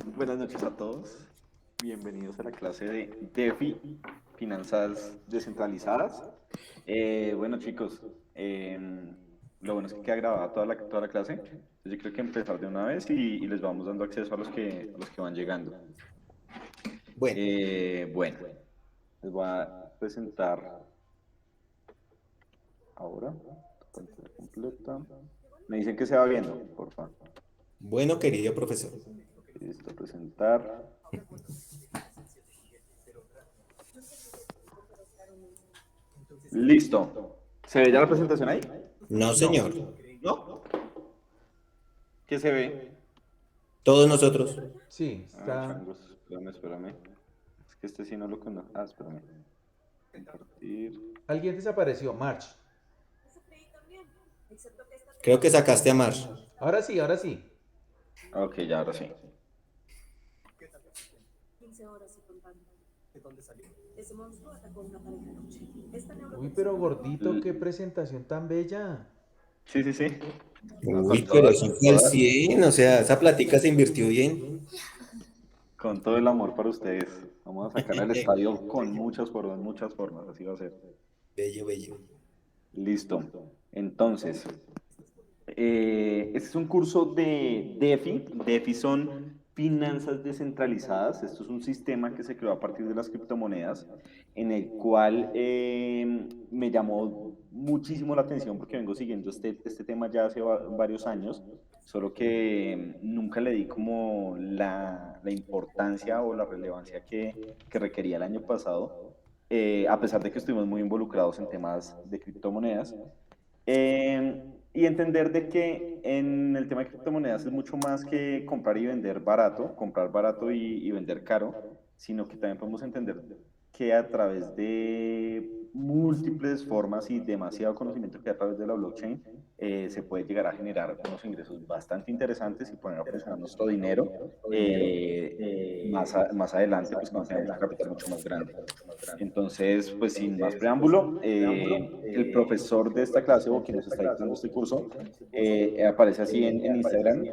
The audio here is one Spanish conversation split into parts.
Buenas noches a todos. Bienvenidos a la clase de DeFi, finanzas descentralizadas. Bueno, chicos, lo bueno es que queda grabada toda la clase. Entonces yo creo que empezar de una vez y les vamos dando acceso a los que van llegando. Bueno, Bueno, les voy a presentar ahora. Pantalla completa. Me dicen que se va viendo, por favor. bueno, querido profesor. Listo, presentar. Listo. ¿Se ve ya la presentación ahí? No, señor. ¿No? ¿Qué se ve? Todos nosotros. Sí, Ah, está. changos, espérame. Es que este sí no lo conozco. Ah, espérame. Compartir. Alguien desapareció, March. Creo que sacaste a Mar. Ahora sí, ahora sí. Ok, ya, ahora sí. Uy, pero gordito, qué L- presentación tan bella. sí, sí, sí. No, Uy, pero eso fue al 100. O sea, esa platica se invirtió bien. con todo el amor para ustedes. Vamos a sacar al estadio con muchas formas. Así va a ser. Bello, bello. Listo. Entonces, este es un curso de DeFi. DeFi son finanzas descentralizadas. Esto es un sistema que se creó a partir de las criptomonedas, en el cual me llamó muchísimo la atención porque vengo siguiendo este tema ya hace varios años, solo que nunca le di como la importancia o la relevancia que requería el año pasado, a pesar de que estuvimos muy involucrados en temas de criptomonedas. Y entender de que en el tema de criptomonedas es mucho más que comprar y vender barato, comprar barato y vender caro, sino que también podemos entender que a través de múltiples formas y demasiado conocimiento que hay a través de la blockchain, se puede llegar a generar unos ingresos bastante interesantes y poner a funcionar nuestro dinero más adelante, pues cuando tengamos un capital mucho más grande. Entonces, pues sin más preámbulo, el profesor de esta clase o quien nos está dictando este curso aparece así en Instagram,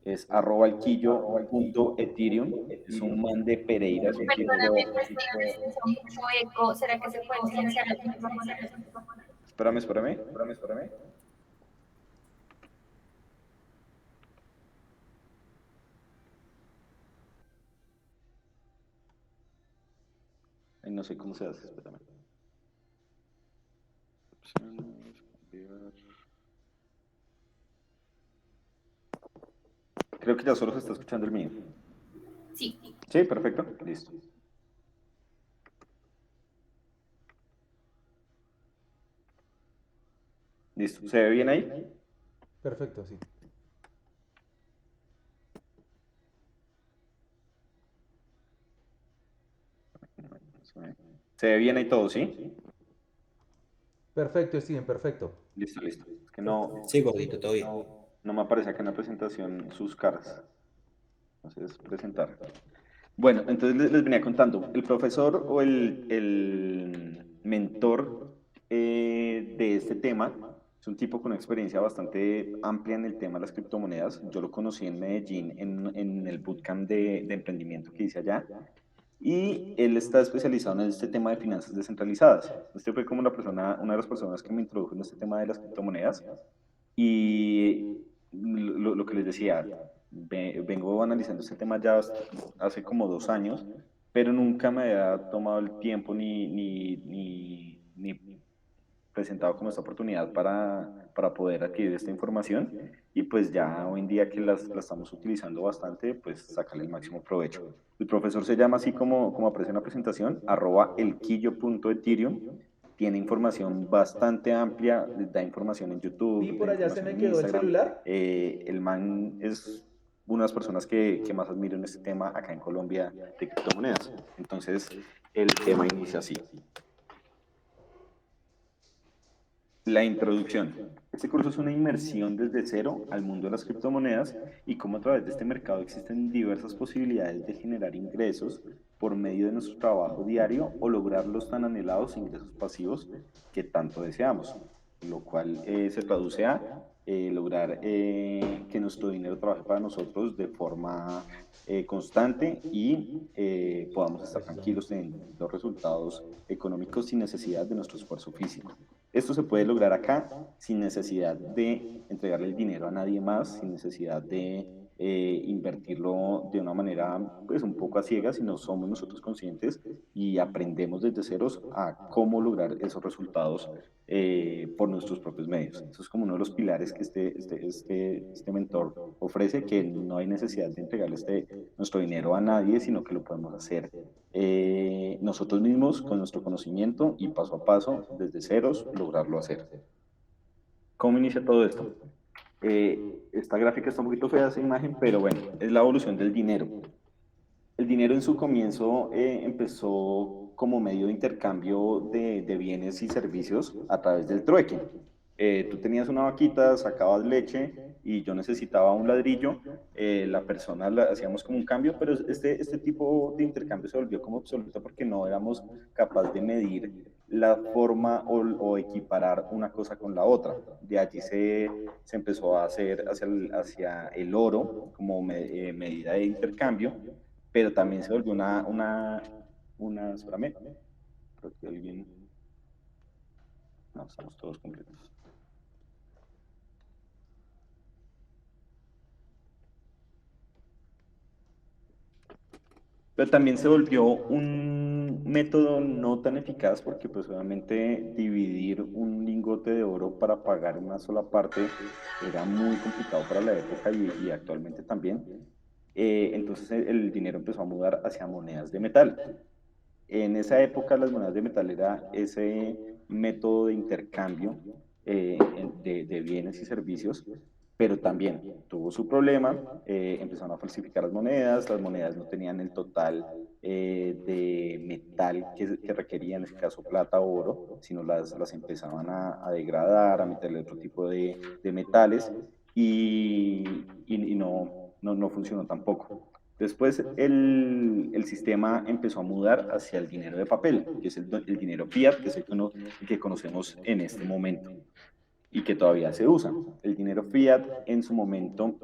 es @alquillo.ethereum, es un man de Pereira, es un Perdóname, tipo... me estoy escuchando mucho eco. ¿Será que se puede silenciar el micrófono? Espérame. Ay, no sé cómo se hace, espérame. Opciones, cambiar. Creo que ya solo se está escuchando el mío. Sí. Sí, perfecto, listo. Listo, ¿se ve bien ahí? Perfecto, sí. Se ve bien ahí todo, ¿sí? Perfecto, Steven, perfecto. Listo. Es que no, Sí, gordito, todo bien. no me aparece acá en la presentación sus caras. Entonces, presentar. Bueno, entonces les venía contando. El profesor o el mentor de este tema es un tipo con una experiencia bastante amplia en el tema de las criptomonedas. Yo lo conocí en Medellín en el bootcamp de emprendimiento que hice allá. Y él está especializado en este tema de finanzas descentralizadas. Este fue como una de las personas que me introdujo en este tema de las criptomonedas. Y lo que les decía, vengo analizando este tema ya hace como 2 años, pero nunca me había tomado el tiempo ni presentado como esta oportunidad para poder adquirir esta información. Y pues ya hoy en día que la estamos utilizando bastante, pues sacarle el máximo provecho. El profesor se llama así como aparece en la presentación, @elquillo.ethereum. Tiene información bastante amplia, da información en Vi YouTube, da por allá se información me en quedó el Instagram. celular. El man es una de las personas que más admiro en este tema acá en Colombia de criptomonedas. Entonces, el tema inicia así. La introducción. Este curso es una inmersión desde cero al mundo de las criptomonedas y cómo a través de este mercado existen diversas posibilidades de generar ingresos por medio de nuestro trabajo diario o lograr los tan anhelados ingresos pasivos que tanto deseamos, lo cual se traduce a lograr que nuestro dinero trabaje para nosotros de forma constante y podamos estar tranquilos en los resultados económicos sin necesidad de nuestro esfuerzo físico. Esto se puede lograr acá sin necesidad de entregarle el dinero a nadie más, sin necesidad de invertirlo de una manera pues un poco a ciegas, sino somos nosotros conscientes y aprendemos desde ceros a cómo lograr esos resultados por nuestros propios medios. Eso es como uno de los pilares que este mentor ofrece, que no hay necesidad de entregarle nuestro dinero a nadie, sino que lo podemos hacer nosotros mismos con nuestro conocimiento y paso a paso, desde ceros, lograrlo hacer. ¿Cómo inicia todo esto? Esta gráfica está un poquito fea, esa imagen, pero bueno, es la evolución del dinero. El dinero en su comienzo empezó como medio de intercambio de bienes y servicios a través del trueque. Tú tenías una vaquita, sacabas leche y yo necesitaba un ladrillo, la persona hacíamos como un cambio, pero este tipo de intercambio se volvió como obsoleto porque no éramos capaces de medir la forma o equiparar una cosa con la otra. De allí se empezó a hacer hacia el oro como medida de intercambio, pero también se volvió espérame, creo que alguien, no, estamos todos completos. Pero también se volvió un método no tan eficaz porque pues obviamente dividir un lingote de oro para pagar una sola parte era muy complicado para la época y actualmente también. Entonces el dinero empezó a mudar hacia monedas de metal. En esa época las monedas de metal era ese método de intercambio de bienes y servicios, pero también tuvo su problema, empezaron a falsificar las monedas no tenían el total de metal que requerían, en este caso plata o oro, sino las empezaban a degradar, a meterle otro tipo de metales y no funcionó tampoco. Después el sistema empezó a mudar hacia el dinero de papel, que es el dinero fiat, que es el que conocemos en este momento y que todavía se usa. El dinero fiat en su momento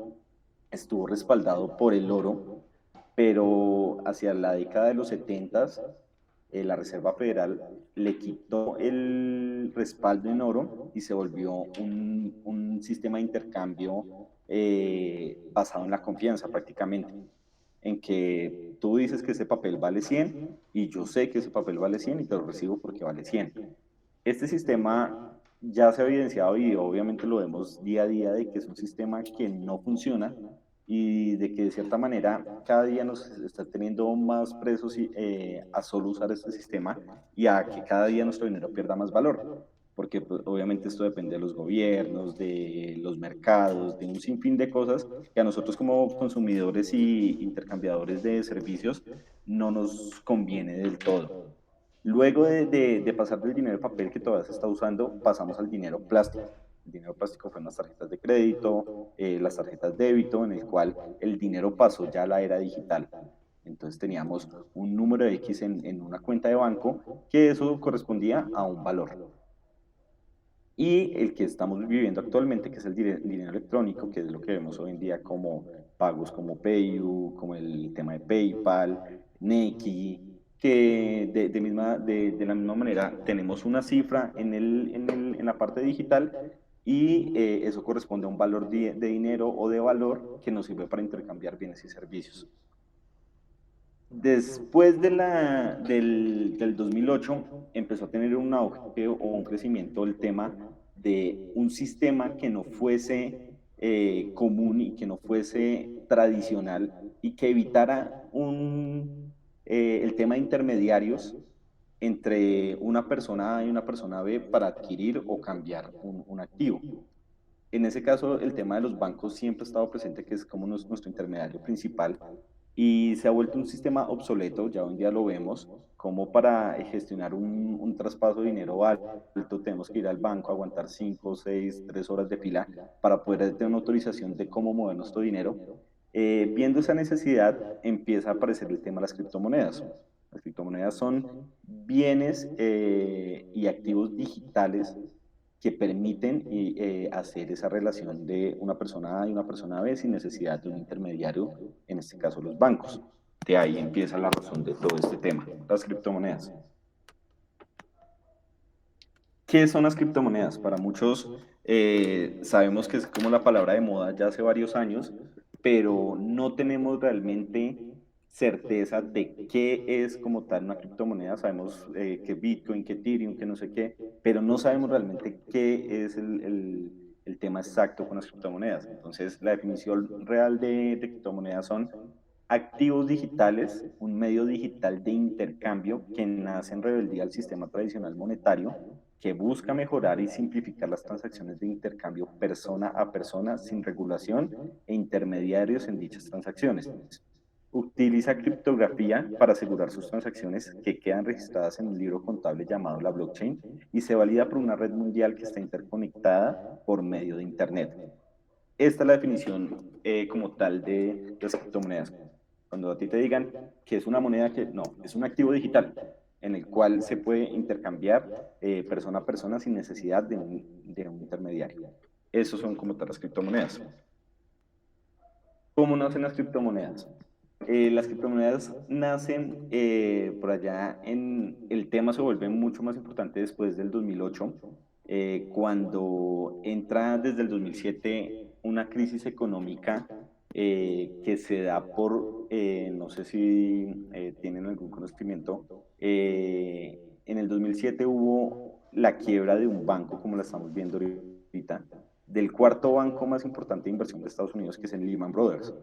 estuvo respaldado por el oro, pero hacia la década de los 70 la Reserva Federal le quitó el respaldo en oro y se volvió un sistema de intercambio basado en la confianza prácticamente, en que tú dices que ese papel vale 100 y yo sé que ese papel vale 100 y te lo recibo porque vale 100. Este sistema ya se ha evidenciado y obviamente lo vemos día a día de que es un sistema que no funciona y de que de cierta manera cada día nos está teniendo más presos a solo usar este sistema y a que cada día nuestro dinero pierda más valor, porque pues, obviamente esto depende de los gobiernos, de los mercados, de un sinfín de cosas que a nosotros como consumidores y intercambiadores de servicios no nos conviene del todo. Luego de pasar del dinero de papel que todavía se está usando, pasamos al dinero plástico. El dinero plástico fueron las tarjetas de crédito, las tarjetas débito, en el cual el dinero pasó ya a la era digital. Entonces teníamos un número X en una cuenta de banco que eso correspondía a un valor. Y el que estamos viviendo actualmente, que es el dinero electrónico, que es lo que vemos hoy en día como pagos como PayU, como el tema de PayPal, Nequi, que de la misma manera tenemos una cifra en la parte digital y eso corresponde a un valor de dinero o de valor que nos sirve para intercambiar bienes y servicios. Después del 2008 empezó a tener un auge o un crecimiento el tema de un sistema que no fuese común y que no fuese tradicional y que evitara el tema de intermediarios entre una persona A y una persona B para adquirir o cambiar un activo. En ese caso, el tema de los bancos siempre ha estado presente, que es como nuestro intermediario principal, y se ha vuelto un sistema obsoleto, ya hoy en día lo vemos, como para gestionar un traspaso de dinero alto, tenemos que ir al banco, aguantar 5, 6, 3 horas de fila para poder tener una autorización de cómo mover nuestro dinero. Viendo esa necesidad, empieza a aparecer el tema de las criptomonedas. Las criptomonedas son bienes y activos digitales que permiten hacer esa relación de una persona A y una persona B sin necesidad de un intermediario, en este caso los bancos. De ahí empieza la razón de todo este tema, las criptomonedas. ¿Qué son las criptomonedas? Para muchos sabemos que es como la palabra de moda ya hace varios años, pero no tenemos realmente certeza de qué es como tal una criptomoneda. Sabemos que Bitcoin, que Ethereum, que no sé qué, pero no sabemos realmente qué es el tema exacto con las criptomonedas. Entonces, la definición real de criptomonedas son activos digitales, un medio digital de intercambio que nace en rebeldía al sistema tradicional monetario, que busca mejorar y simplificar las transacciones de intercambio persona a persona sin regulación e intermediarios en dichas transacciones. Utiliza criptografía para asegurar sus transacciones que quedan registradas en un libro contable llamado la blockchain y se valida por una red mundial que está interconectada por medio de Internet. Esta es la definición como tal de las criptomonedas. Cuando a ti te digan que es una moneda que no, es un activo digital en el cual se puede intercambiar persona a persona sin necesidad de un intermediario. Esos son como tal las criptomonedas. ¿Cómo nacen las criptomonedas? Las criptomonedas nacen por allá el tema se vuelve mucho más importante después del 2008, cuando entra desde el 2007 una crisis económica que se da no sé si tienen algún conocimiento, en el 2007 hubo la quiebra de un banco como la estamos viendo ahorita, del cuarto banco más importante de inversión de Estados Unidos, que es el Lehman Brothers.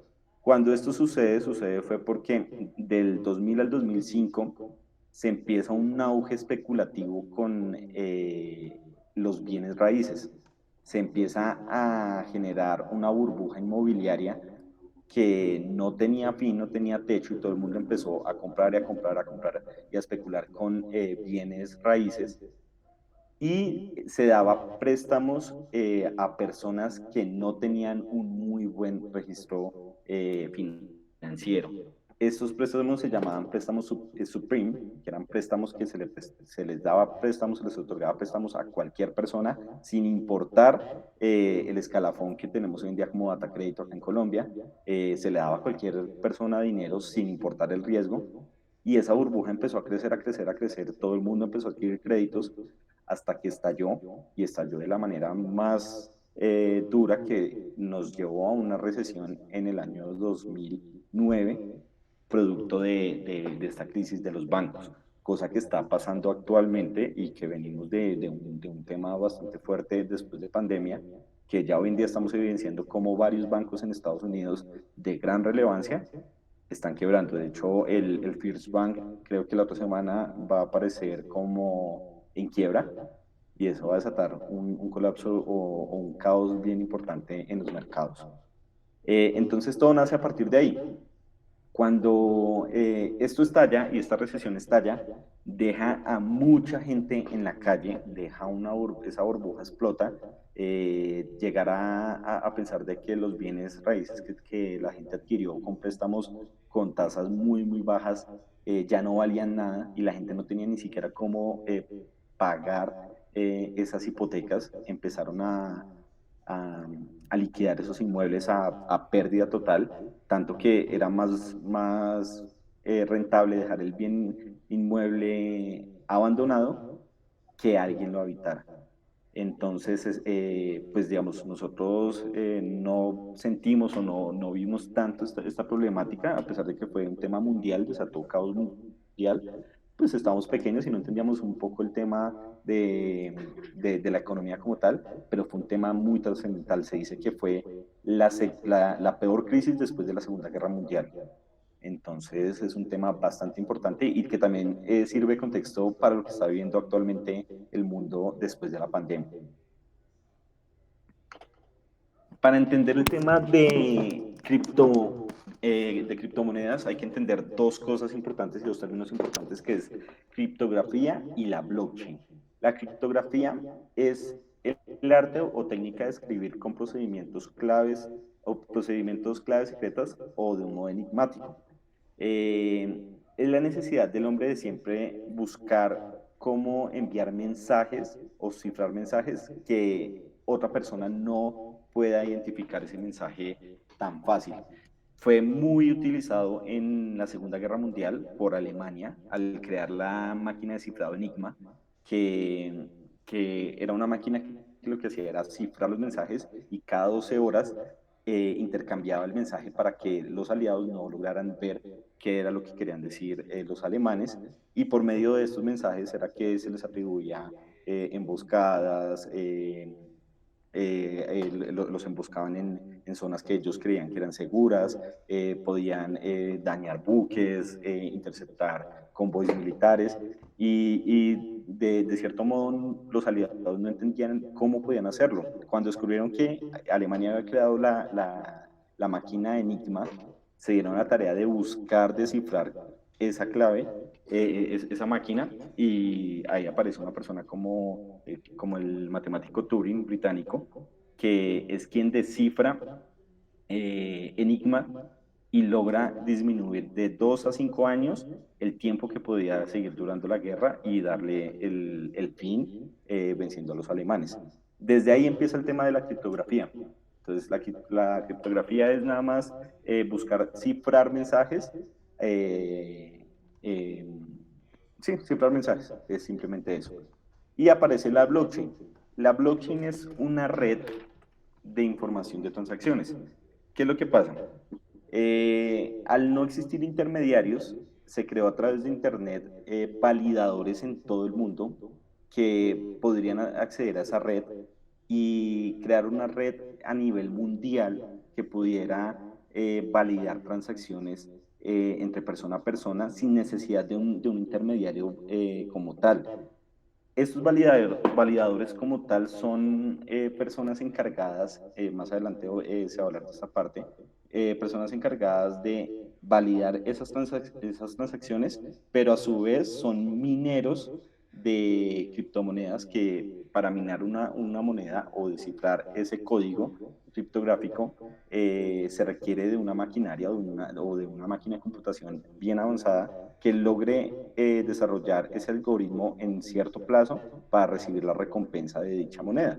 Cuando esto sucede fue porque del 2000 al 2005 se empieza un auge especulativo con los bienes raíces. Se empieza a generar una burbuja inmobiliaria que no tenía fin, no tenía techo y todo el mundo empezó a comprar y a comprar, a comprar y a especular con bienes raíces y se daba préstamos a personas que no tenían un muy buen registro financiero. Estos préstamos se llamaban préstamos supreme, que eran préstamos que se les daba préstamos, se les otorgaba préstamos a cualquier persona, sin importar el escalafón que tenemos hoy en día como data crédito acá en Colombia. Se le daba a cualquier persona dinero sin importar el riesgo. Y esa burbuja empezó a crecer, a crecer, a crecer. Todo el mundo empezó a adquirir créditos hasta que estalló y estalló de la manera más dura que nos llevó a una recesión en el año 2009, producto de esta crisis de los bancos, cosa que está pasando actualmente y que venimos de un tema bastante fuerte después de pandemia, que ya hoy en día estamos evidenciando cómo varios bancos en Estados Unidos de gran relevancia están quebrando. De hecho, el First Bank creo que la otra semana va a aparecer como en quiebra y eso va a desatar un colapso o un caos bien importante en los mercados. Entonces todo nace a partir de ahí. Cuando esto estalla y esta recesión estalla, deja a mucha gente en la calle, deja esa burbuja explota, llegar a pensar de que los bienes raíces que la gente adquirió con préstamos con tasas muy, muy bajas ya no valían nada y la gente no tenía ni siquiera cómo pagar esas hipotecas, empezaron a, a liquidar esos inmuebles a pérdida total, tanto que era más rentable dejar el bien inmueble abandonado que alguien lo habitara. Entonces, pues digamos, nosotros no sentimos o no vimos tanto esta problemática, a pesar de que fue un tema mundial, desató caos mundial, pues estábamos pequeños y no entendíamos un poco el tema de la economía como tal, pero fue un tema muy trascendental. Se dice que fue la peor crisis después de la Segunda Guerra Mundial. Entonces es un tema bastante importante y que también sirve de contexto para lo que está viviendo actualmente el mundo después de la pandemia. Para entender el tema de criptomonedas hay que entender dos cosas importantes y dos términos importantes que es criptografía y la blockchain. La criptografía es el arte o técnica de escribir con procedimientos claves o procedimientos claves secretas o de un modo enigmático. Es la necesidad del hombre de siempre buscar cómo enviar mensajes o cifrar mensajes que otra persona no pueda identificar ese mensaje tan fácil. Fue muy utilizado en la Segunda Guerra Mundial por Alemania al crear la máquina de cifrado Enigma, que, que era una máquina que lo que hacía era cifrar los mensajes y cada 12 horas intercambiaba el mensaje para que los aliados no lograran ver qué era lo que querían decir los alemanes, y por medio de estos mensajes era que se les atribuía emboscadas, los emboscaban en zonas que ellos creían que eran seguras, podían dañar buques, interceptar convoys militares, de cierto modo los aliados no entendían cómo podían hacerlo. Cuando descubrieron que Alemania había creado la máquina Enigma, se dieron la tarea de buscar descifrar esa clave, esa máquina, y ahí aparece una persona como el matemático Turing británico, que es quien descifra Enigma y logra disminuir de 2 a 5 años el tiempo que podía seguir durando la guerra y darle el fin venciendo a los alemanes. Desde ahí empieza el tema de la criptografía. Entonces, la criptografía es nada más buscar cifrar mensajes. Eh, eh, sí, cifrar mensajes, es simplemente eso. Y aparece la blockchain. La blockchain es una red de información de transacciones. ¿Qué es lo que pasa? Al no existir intermediarios, se creó a través de Internet validadores en todo el mundo que podrían acceder a esa red y crear una red a nivel mundial que pudiera validar transacciones entre persona a persona sin necesidad de un intermediario como tal. Estos validadores como tal son personas encargadas, más adelante se va a hablar de esta parte, personas encargadas de validar esas transacciones, pero a su vez son mineros de criptomonedas que para minar una moneda o descifrar ese código criptográfico se requiere de una maquinaria o de una máquina de computación bien avanzada que logre desarrollar ese algoritmo en cierto plazo para recibir la recompensa de dicha moneda.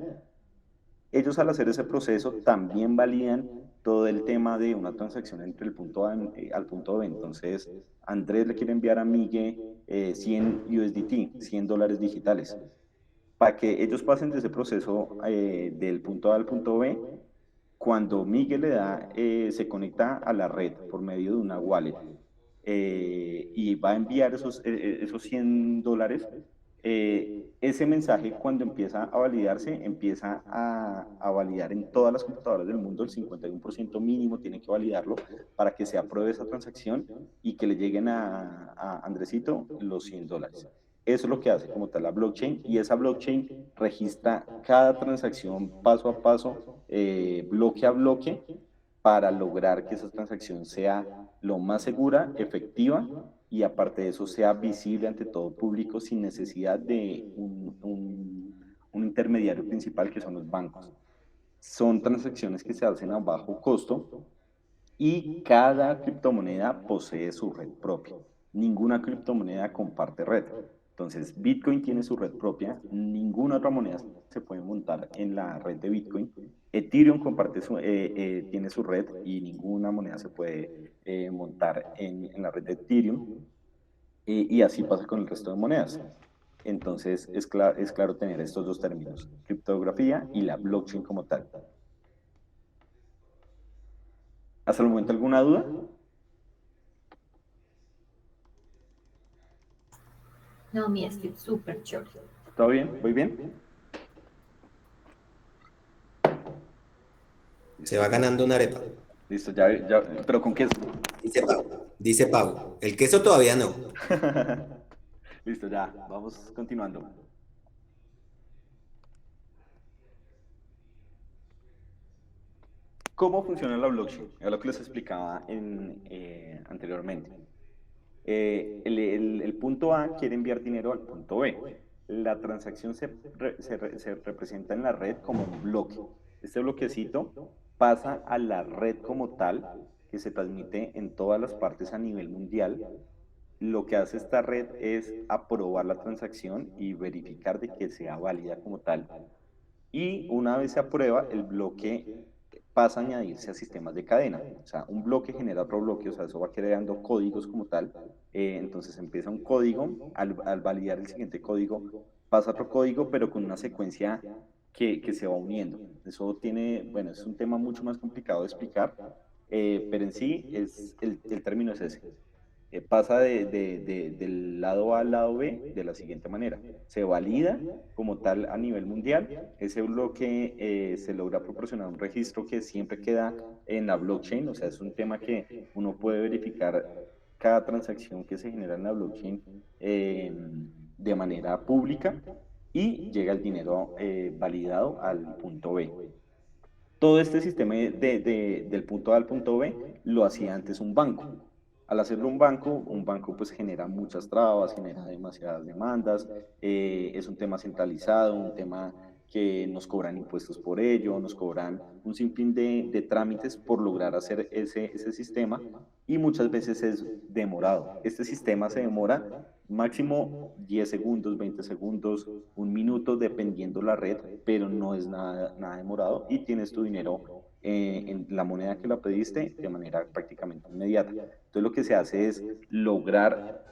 Ellos al hacer ese proceso también validan todo el tema de una transacción entre el punto A al punto B. Entonces, Andrés le quiere enviar a Migue 100 USDT, 100 dólares digitales. Para que ellos pasen de ese proceso del punto A al punto B, cuando Miguel se conecta a la red por medio de una wallet y va a enviar esos 100 dólares, ese mensaje cuando empieza a validarse, empieza a validar en todas las computadoras del mundo, el 51% mínimo tiene que validarlo para que se apruebe esa transacción y que le lleguen a Andresito los 100 dólares. Eso es lo que hace como tal la blockchain, y esa blockchain registra cada transacción paso a paso, bloque a bloque, para lograr que esa transacción sea lo más segura, efectiva, y aparte de eso sea visible ante todo público sin necesidad de un intermediario principal que son los bancos. Son transacciones que se hacen a bajo costo y cada criptomoneda posee su red propia. Ninguna criptomoneda comparte red. Entonces, Bitcoin tiene su red propia, ninguna otra moneda se puede montar en la red de Bitcoin. Ethereum tiene su red y ninguna moneda se puede montar en la red de Ethereum. Y así pasa con el resto de monedas. Entonces, es claro tener estos dos términos, criptografía y la blockchain como tal. ¿Hasta el momento alguna duda? No, mi estoy súper chévere. ¿Todo bien? ¿Voy bien? Se va ganando una arepa. Listo, ya, pero ¿con queso? Dice Pau. Dice Pau. El queso todavía no. Listo, ya, vamos continuando. ¿Cómo funciona la blockchain? Es lo que les explicaba anteriormente. El punto A quiere enviar dinero al punto B. La transacción se representa en la red como un bloque. Este bloquecito pasa a la red como tal, que se transmite en todas las partes a nivel mundial, lo que hace esta red es aprobar la transacción y verificar de que sea válida como tal. Y una vez se aprueba, el bloque pasa a añadirse a sistemas de cadena. O sea, un bloque genera otro bloque, o sea, eso va creando códigos como tal. Entonces empieza un código, al validar el siguiente código, pasa otro código, pero con una secuencia que se va uniendo. Eso tiene, bueno, es un tema mucho más complicado de explicar, pero en sí el término es ese. Pasa del lado A al lado B de la siguiente manera. Se valida como tal a nivel mundial. Ese bloque se logra proporcionar un registro que siempre queda en la blockchain. O sea, es un tema que uno puede verificar cada transacción que se genera en la blockchain de manera pública y llega el dinero validado al punto B. Todo este sistema del punto A al punto B lo hacía antes un banco. Al hacerlo un banco pues genera muchas trabas, genera demasiadas demandas, es un tema centralizado, un tema que nos cobran impuestos por ello, nos cobran un sinfín de trámites por lograr hacer ese sistema y muchas veces es demorado. Este sistema se demora máximo 10 segundos, 20 segundos, un minuto, dependiendo la red, pero no es nada demorado y tienes tu dinero en la moneda que la pediste de manera prácticamente inmediata. Entonces lo que se hace es lograr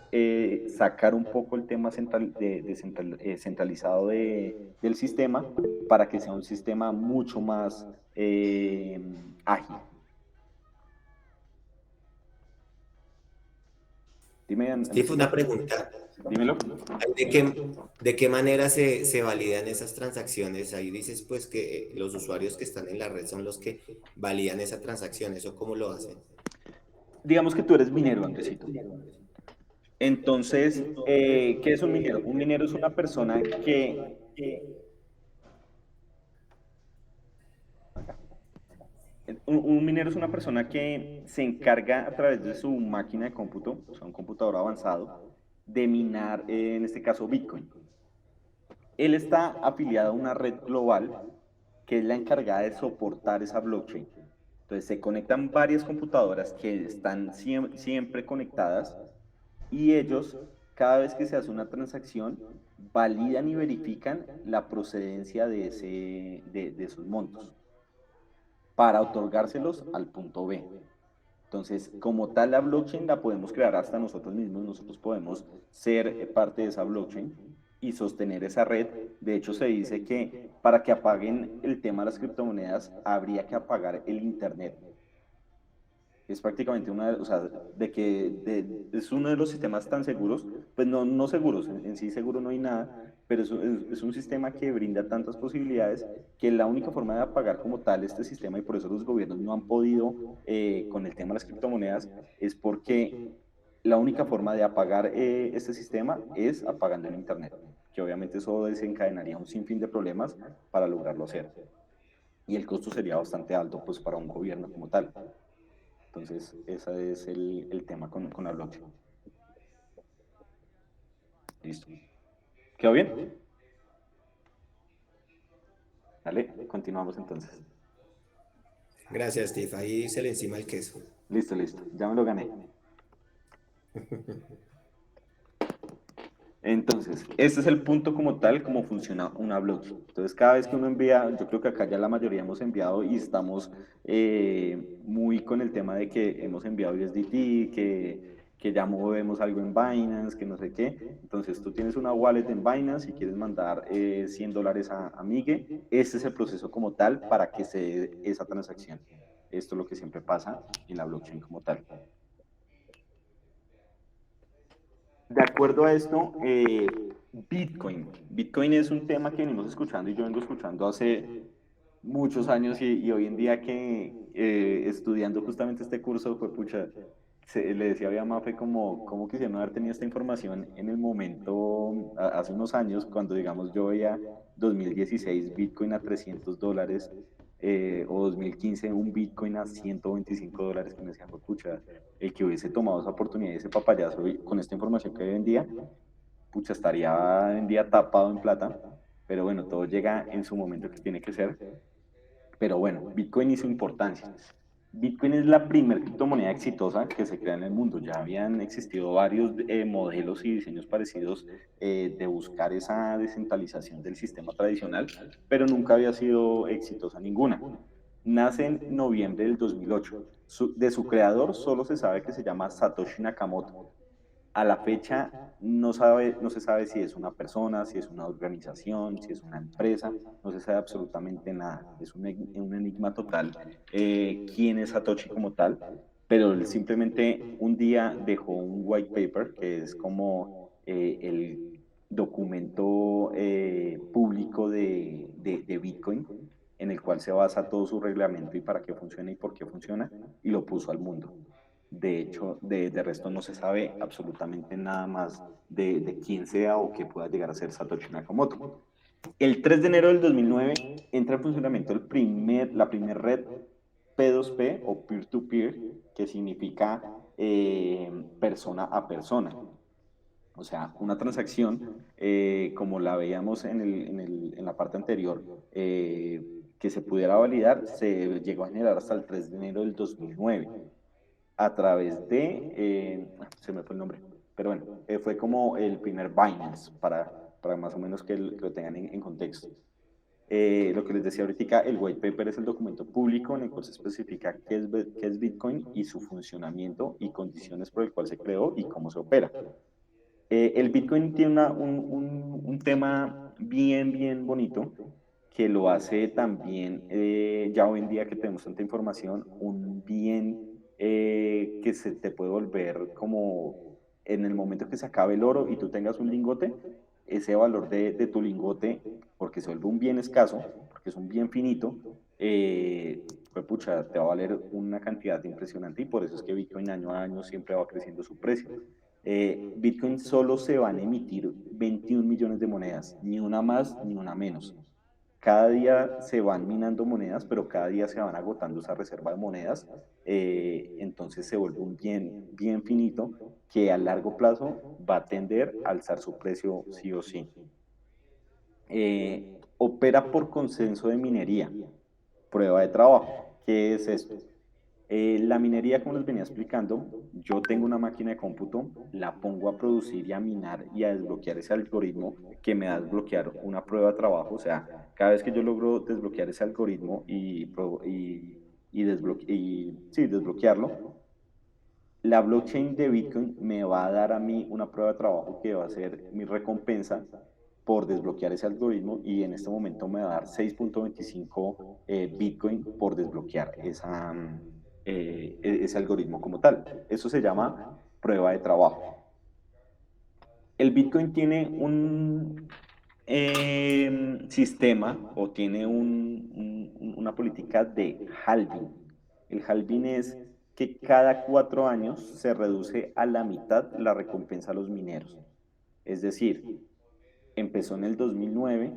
sacar un poco el tema centralizado del sistema para que sea un sistema mucho más ágil. Dime, Steve, Andresito. una pregunta. Dímelo. ¿De qué manera se validan esas transacciones? Ahí dices pues que los usuarios que están en la red son los que validan esa transacción. ¿Eso cómo lo hacen? Digamos que tú eres minero, Andresito. Entonces, ¿qué es un minero? Un minero es una persona que un minero es una persona que se encarga a través de su máquina de cómputo, o sea, un computador avanzado, de minar, en este caso, Bitcoin. Él está afiliado a una red global que es la encargada de soportar esa blockchain. Entonces se conectan varias computadoras que están siempre conectadas y ellos, cada vez que se hace una transacción, validan y verifican la procedencia de esos montos para otorgárselos al punto B. Entonces, como tal, la blockchain la podemos crear hasta nosotros mismos, nosotros podemos ser parte de esa blockchain y sostener esa red. De hecho, se dice que para que apaguen el tema de las criptomonedas, habría que apagar el Internet. Es prácticamente o sea, es uno de los sistemas tan seguros, pues no seguros, en sí seguro no hay nada, pero es un sistema que brinda tantas posibilidades que la única forma de apagar como tal este sistema, y por eso los gobiernos no han podido con el tema de las criptomonedas, es porque la única forma de apagar este sistema es apagando el Internet, que obviamente eso desencadenaría un sinfín de problemas para lograrlo hacer. Y el costo sería bastante alto pues para un gobierno como tal. Entonces, ese es el tema con la blockchain. Listo. ¿Quedó bien? Dale, continuamos entonces. Gracias, Steve. Ahí se le encima el queso. Listo, listo. Ya me lo gané. Entonces, este es el punto como tal, cómo funciona una blockchain. Entonces, cada vez que uno envía, yo creo que acá ya la mayoría hemos enviado y estamos muy con el tema de que hemos enviado USDT, que ya movemos algo en Binance, que no sé qué. Entonces, tú tienes una wallet en Binance y quieres mandar $100 a Migue. Este es el proceso como tal para que se dé esa transacción. Esto es lo que siempre pasa en la blockchain como tal. De acuerdo a esto, Bitcoin es un tema que venimos escuchando y yo vengo escuchando hace muchos años y hoy en día que estudiando justamente este curso, fue pucha, le decía a Mafe como quisieron haber tenido esta información en el momento, hace unos años, cuando digamos yo veía 2016 Bitcoin a $300 o 2015 un Bitcoin a $125, que me decía, pucha, el que hubiese tomado esa oportunidad y ese papayazo con esta información que hoy en día, pucha, estaría hoy en día tapado en plata, pero bueno, todo llega en su momento que tiene que ser. Pero bueno, Bitcoin y su importancia. Bitcoin es la primera criptomoneda exitosa que se crea en el mundo. Ya habían existido varios modelos y diseños parecidos de buscar esa descentralización del sistema tradicional, pero nunca había sido exitosa ninguna. Nace en noviembre del 2008. De su creador solo se sabe que se llama Satoshi Nakamoto. A la fecha no se sabe si es una persona, si es una organización, si es una empresa, no se sabe absolutamente nada. Es un enigma total quién es Satoshi como tal, pero él simplemente un día dejó un white paper, que es como el documento público de Bitcoin, en el cual se basa todo su reglamento y para qué funciona y por qué funciona, y lo puso al mundo. De hecho, de resto no se sabe absolutamente nada más de quién sea o qué pueda llegar a ser Satoshi Nakamoto. El 3 de enero del 2009 entra en funcionamiento la primera red P2P o peer-to-peer, que significa persona a persona. O sea, una transacción, como la veíamos en la parte anterior, que se pudiera validar, se llegó a generar hasta el 3 de enero del 2009 a través se me fue el nombre, pero bueno, fue como el primer Binance, para más o menos que lo tengan en contexto. Lo que les decía ahorita, el white paper es el documento público en el cual se especifica qué es Bitcoin y su funcionamiento y condiciones por el cual se creó y cómo se opera. El Bitcoin tiene un tema bien bonito que lo hace también, ya hoy en día que tenemos tanta información, un bien que se te puede volver como en el momento que se acabe el oro y tú tengas un lingote, ese valor de tu lingote, porque se vuelve un bien escaso, porque es un bien finito, pues pucha, te va a valer una cantidad impresionante y por eso es que Bitcoin año a año siempre va creciendo su precio. Bitcoin solo se van a emitir 21 millones de monedas, ni una más ni una menos. Cada día se van minando monedas, pero cada día se van agotando esa reserva de monedas. Entonces se vuelve un bien finito que a largo plazo va a tender a alzar su precio sí o sí. Opera por consenso de minería. Prueba de trabajo. ¿Qué es esto? La minería, como les venía explicando, yo tengo una máquina de cómputo, la pongo a producir y a minar y a desbloquear ese algoritmo que me da a desbloquear una prueba de trabajo. O sea, cada vez que yo logro desbloquear ese algoritmo sí, desbloquearlo, la blockchain de Bitcoin me va a dar a mí una prueba de trabajo que va a ser mi recompensa por desbloquear ese algoritmo y en este momento me va a dar 6.25 Bitcoin por desbloquear ese algoritmo como tal. Eso se llama prueba de trabajo. El Bitcoin tiene un sistema o tiene una política de halving. El halving es que cada 4 años se reduce a la mitad la recompensa a los mineros. Es decir, empezó en el 2009,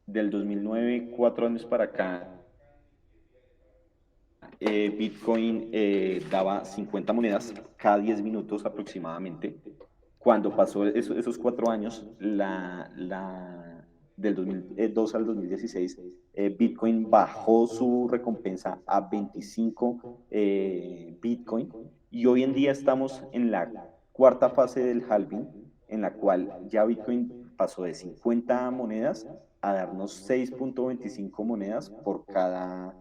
del 2009, 4 años para acá, Bitcoin daba 50 monedas cada 10 minutos aproximadamente. Cuando pasó esos 4 años, del 2002 al 2016, Bitcoin bajó su recompensa a 25 Bitcoin y hoy en día estamos en la cuarta fase del halving, en la cual ya Bitcoin pasó de 50 monedas a darnos 6.25 monedas por cada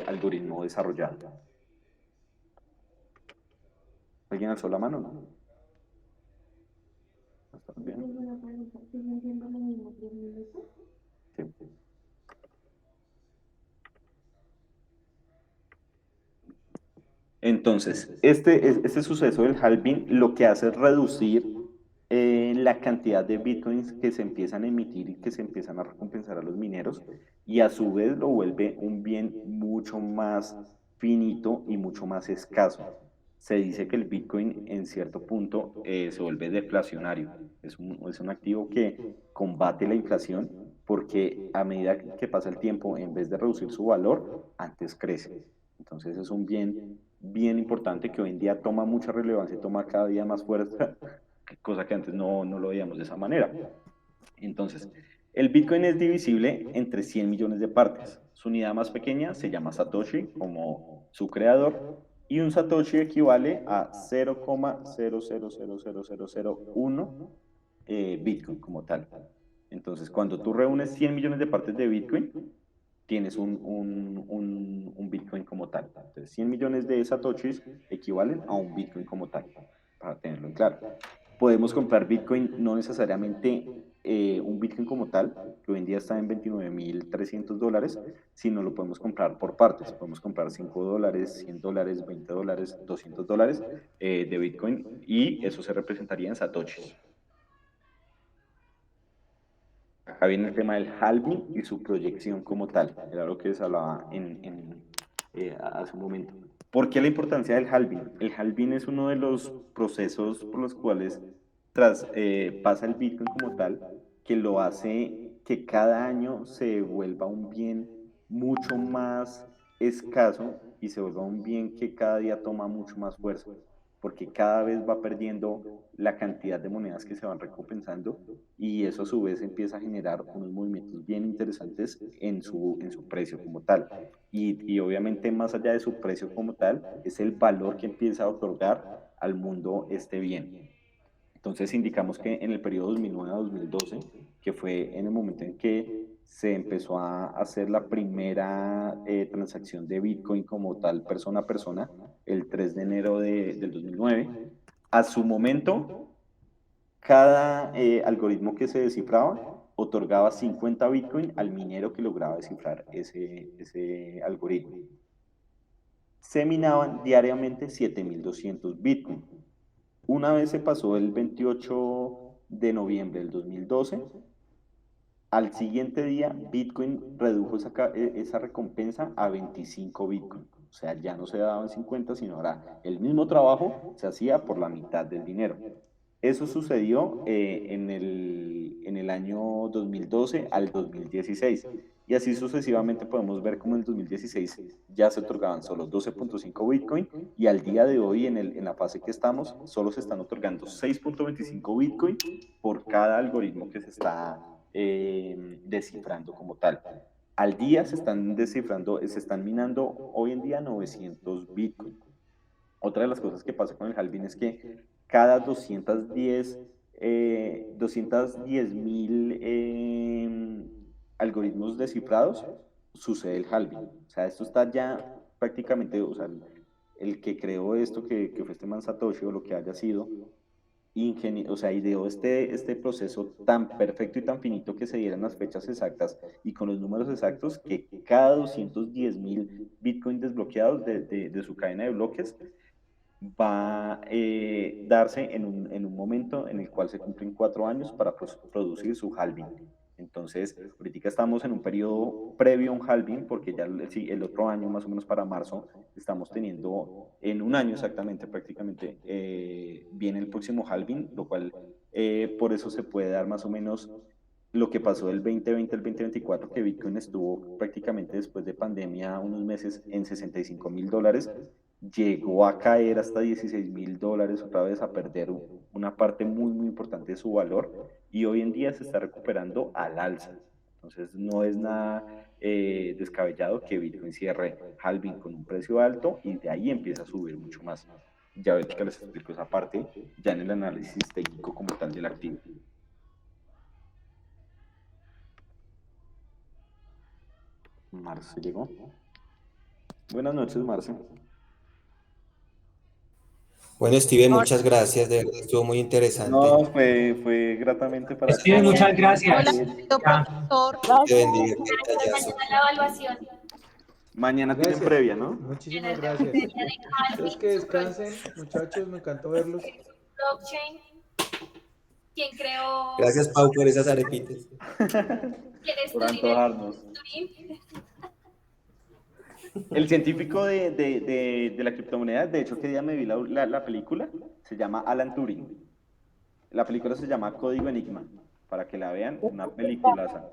algoritmo desarrollado. ¿Alguien alzó la mano? ¿No? ¿Estamos bien? Sí. Entonces, este suceso del halving lo que hace es reducir la cantidad de bitcoins que se empiezan a emitir y que se empiezan a recompensar a los mineros y a su vez lo vuelve un bien mucho más finito y mucho más escaso. Se dice que el bitcoin en cierto punto se vuelve deflacionario. Es un activo que combate la inflación porque a medida que pasa el tiempo, en vez de reducir su valor, antes crece. Entonces es un bien importante que hoy en día toma mucha relevancia y toma cada día más fuerza, cosa que antes no lo veíamos de esa manera. Entonces, el Bitcoin es divisible entre 100 millones de partes. Su unidad más pequeña se llama Satoshi, como su creador, y un Satoshi equivale a 0,000001 Bitcoin como tal. Entonces, cuando tú reúnes 100 millones de partes de Bitcoin, tienes un Bitcoin como tal. Entonces, 100 millones de Satoshis equivalen a un Bitcoin como tal, para tenerlo en claro. Podemos comprar Bitcoin, no necesariamente un Bitcoin como tal, que hoy en día está en $29,300, sino lo podemos comprar por partes. Podemos comprar $5, $100, $20, $200 de Bitcoin, y eso se representaría en Satoshis. Acá viene el tema del halving y su proyección como tal. Era lo que les hablaba hace un momento. ¿Por qué la importancia del halving? El halving es uno de los procesos por los cuales pasa el Bitcoin como tal, que lo hace que cada año se vuelva un bien mucho más escaso y se vuelva un bien que cada día toma mucho más fuerza, porque cada vez va perdiendo la cantidad de monedas que se van recompensando, y eso a su vez empieza a generar unos movimientos bien interesantes en su precio como tal. Y obviamente más allá de su precio como tal, es el valor que empieza a otorgar al mundo este bien. Entonces indicamos que en el periodo 2009 a 2012, que fue en el momento en que se empezó a hacer la primera transacción de Bitcoin como tal, persona a persona, el 3 de enero del 2009, a su momento, cada algoritmo que se descifraba otorgaba 50 Bitcoin al minero que lograba descifrar ese algoritmo. Se minaban diariamente 7.200 Bitcoin. Una vez se pasó el 28 de noviembre del 2012, al siguiente día Bitcoin redujo esa recompensa a 25 Bitcoin. O sea, ya no se daban 50, sino ahora el mismo trabajo se hacía por la mitad del dinero. Eso sucedió en el año 2012 al 2016. Y así sucesivamente podemos ver cómo en el 2016 ya se otorgaban solo 12.5 Bitcoin, y al día de hoy, en la fase que estamos, solo se están otorgando 6.25 Bitcoin por cada algoritmo que se está descifrando como tal. Al día se están descifrando, se están minando hoy en día 900 Bitcoin. Otra de las cosas que pasa con el halving es que cada 210.000 algoritmos descifrados sucede el halving. O sea, esto está ya prácticamente, o sea, el que creó esto, que fue este man Satoshi o lo que haya sido, o sea, ideó este proceso tan perfecto y tan finito, que se dieran las fechas exactas y con los números exactos, que cada 210.000 Bitcoin desbloqueados de su cadena de bloques va a darse en un momento en el cual se cumplen 4 años para producir su halving. Entonces, ahorita estamos en un periodo previo a un halving, porque ya el otro año, más o menos para marzo, estamos teniendo, en un año exactamente, prácticamente, viene el próximo halving, lo cual por eso se puede dar más o menos lo que pasó del 2020 al 2024, que Bitcoin estuvo prácticamente después de pandemia unos meses en $65,000, llegó a caer hasta $16,000 otra vez, a perder una parte muy, muy importante de su valor, y hoy en día se está recuperando al alza. Entonces no es nada descabellado que Bitcoin cierre halving con un precio alto y de ahí empieza a subir mucho más. Ya ahorita les explico esa parte ya en el análisis técnico como tal del activo. Marce llegó. Buenas noches, Marce. Bueno, Steven, muchas gracias, de verdad estuvo muy interesante. No, fue gratamente para Steven, todos. muchas gracias. Hola, Ya. profesor. Te bendiga, qué Gracias. detallazo. Mañana la evaluación. Mañana tienen Gracias. previa, ¿no? Mañana Muchísimas es la gracias. previa de Entonces halving, que descansen, muchachos, me encantó verlos. blockchain. ¿Quién creó? Gracias, Pau, por esas arepitas. ¿Quién es Por Turing? antojarnos. Turing. El científico de la criptomoneda, de hecho, que día me vi la película, se llama Alan Turing. La película se llama Código Enigma, para que la vean, una peliculaza.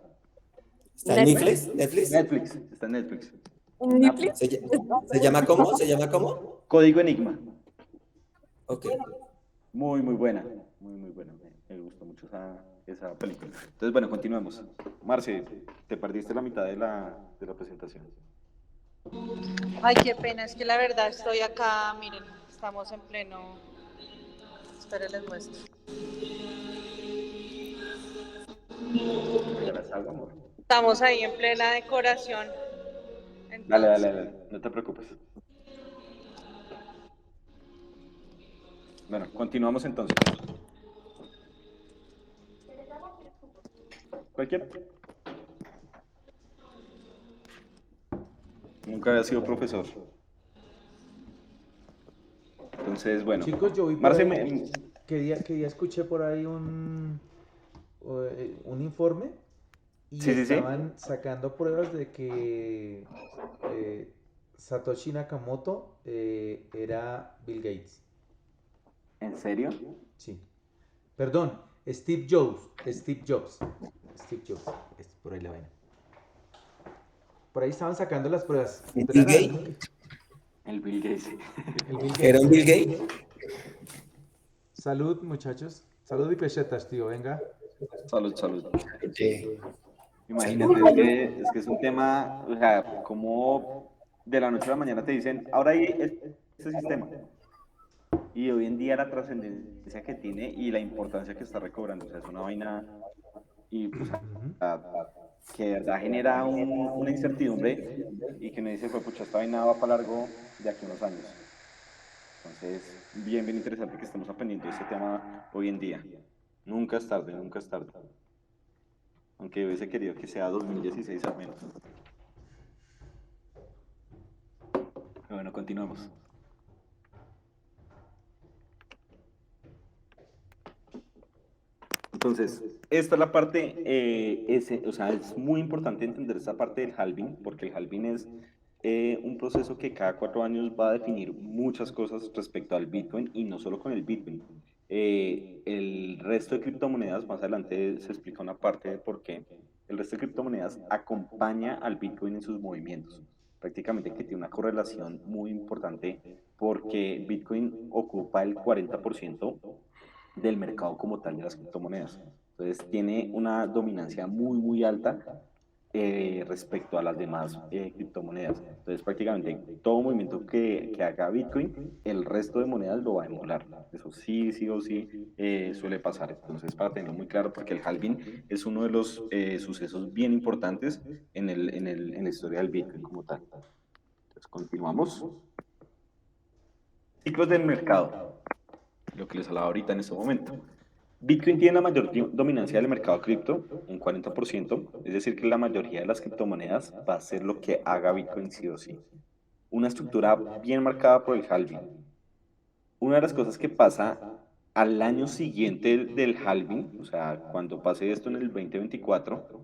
¿Está en Netflix? ¿Netflix? Netflix, está en Netflix. ¿En Netflix? ¿Se llama cómo? ¿Se llama cómo? Código Enigma. Ok. Muy, muy buena. Muy, muy buena. Me gustó mucho esa película. Entonces, bueno, continuemos. Marce, te perdiste la mitad de la presentación. Ay, qué pena, es que la verdad estoy acá, miren, estamos en pleno. Esperen, les muestro. ¿Regalas algo, amor? Estamos ahí en plena decoración. Dale, Entonces, dale, dale, no te preocupes. Bueno, continuamos entonces. Cualquier. Nunca había sido profesor. Entonces, bueno. Chicos, yo vi por Marce, ahí, que día escuché por ahí un informe y sí, sí, sí. estaban sacando pruebas de que eh, Satoshi Nakamoto era Bill Gates. ¿En serio? Sí. Perdón, Steve Jobs. Steve Jobs. Steve Jobs. Es por ahí la vaina. Por ahí estaban sacando las pruebas. ¿El Bill Esperarán. Gates? El Bill Gates. El Bill ¿Era un Gates. Bill Gates? Salud, muchachos. Salud y pechetas, tío. Venga. Salud, salud. Sí. Imagínate, es que es un tema, o sea, como de la noche a la mañana te dicen, ahora hay este sistema. Y hoy en día la trascendencia que tiene y la importancia que está recobrando, o sea, es una vaina y pues Ujú. que de verdad genera una incertidumbre y que me dice, pues pucha, esta vaina va para largo de aquí a unos años. Entonces, bien, bien interesante que estemos aprendiendo este tema hoy en día. Nunca es tarde, nunca es tarde. Aunque hubiese querido que sea 2016 al menos. Pero bueno, continuemos. Entonces, esta es la parte, o sea, es muy importante entender esta parte del halving, porque el halving es un proceso que cada 4 años va a definir muchas cosas respecto al Bitcoin y no solo con el Bitcoin. El resto de criptomonedas, más adelante se explica una parte de por qué, el resto de criptomonedas acompaña al Bitcoin en sus movimientos. Prácticamente que tiene una correlación muy importante porque Bitcoin ocupa el 40% del mercado como tal de las criptomonedas. Entonces tiene una dominancia muy, muy alta respecto a las demás criptomonedas. Entonces prácticamente todo movimiento que haga Bitcoin, el resto de monedas lo va a emular. Eso sí, sí o sí suele pasar. Entonces para tenerlo muy claro, porque el halving es uno de los sucesos bien importantes en la historia del Bitcoin como tal. Entonces continuamos. Ciclos del mercado, lo que les hablaba ahorita en este momento. Bitcoin tiene la mayor dominancia del mercado cripto, un 40%, es decir, que la mayoría de las criptomonedas va a ser lo que haga Bitcoin sí o sí. Una estructura bien marcada por el halving. Una de las cosas que pasa al año siguiente del halving, o sea, cuando pase esto en el 2024,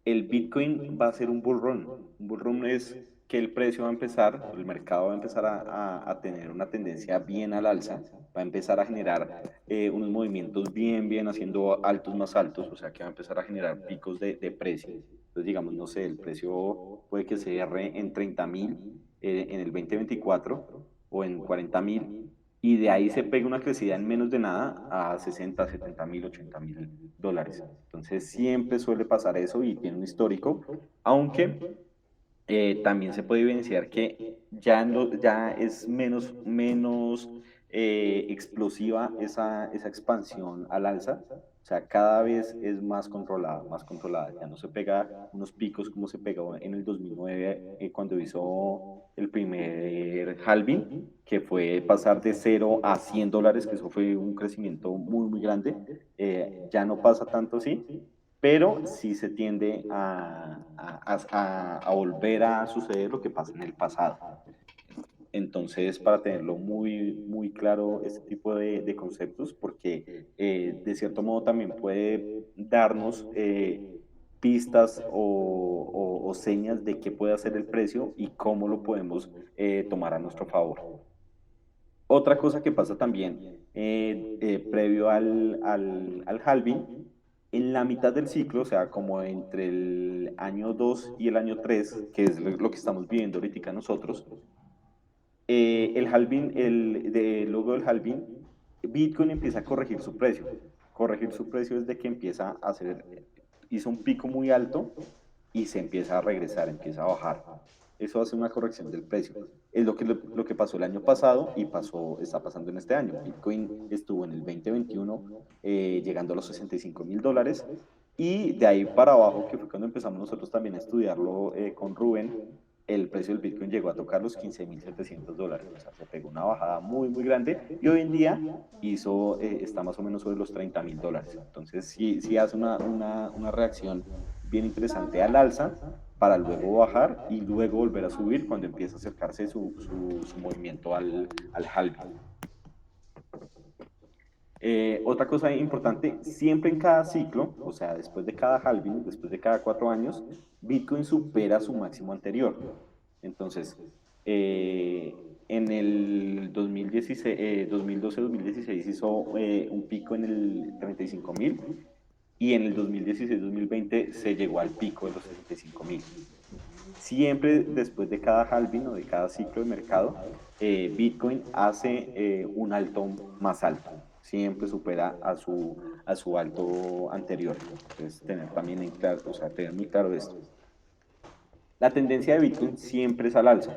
el Bitcoin va a ser un bull run. Un bull run es que el precio va a empezar, el mercado va a empezar a tener una tendencia bien al alza, va a empezar a generar unos movimientos bien, bien haciendo altos más altos, o sea que va a empezar a generar picos de precio. Entonces, digamos, no sé, el precio puede que se cierre en 30.000 en el 2024 o en 40.000 y de ahí se pega una crecida en menos de nada a 60, 70.000, 80.000 dólares. Entonces siempre suele pasar eso y tiene un histórico, aunque también se puede evidenciar que ya es menos explosiva esa expansión al alza. O sea, cada vez es más controlada, más controlada. Ya no se pega unos picos como se pegó en el 2009 cuando hizo el primer halving, que fue pasar de 0 a $100, que eso fue un crecimiento muy, muy grande. Ya no pasa tanto así, pero sí se tiende a volver a suceder lo que pasa en el pasado. Entonces, para tenerlo muy, muy claro este tipo de conceptos, porque de cierto modo también puede darnos pistas o señas de qué puede hacer el precio y cómo lo podemos tomar a nuestro favor. Otra cosa que pasa también previo al halving, en la mitad del ciclo, o sea, como entre el año 2 y el año 3, que es lo que estamos viviendo ahorita nosotros, luego del halving, Bitcoin empieza a corregir su precio. corregir su precio desde que empieza a hacer, hizo un pico muy alto y se empieza a regresar, empieza a bajar. Eso hace una corrección del precio. Es lo que pasó el año pasado y está pasando en este año. Bitcoin estuvo en el 2021 llegando a los $65.000 y de ahí para abajo, que fue cuando empezamos nosotros también a estudiarlo con Rubén, el precio del Bitcoin llegó a tocar los $15.700. O sea, se pegó una bajada muy, muy grande y hoy en día está más o menos sobre los $30.000. Entonces, sí hace una reacción bien interesante al alza para luego bajar y luego volver a subir cuando empieza a acercarse su movimiento al halving. Otra cosa importante, siempre en cada ciclo, o sea, después de cada halving, después de cada 4 años, Bitcoin supera su máximo anterior. Entonces, en el 2012-2016 hizo un pico en el 35.000 y en el 2016-2020 se llegó al pico de los 65.000. Siempre después de cada halving o de cada ciclo de mercado, Bitcoin hace un alto más alto, siempre supera a su alto anterior. Entonces, tener también en claro, o sea, tener muy claro esto. La tendencia de Bitcoin siempre es al alza,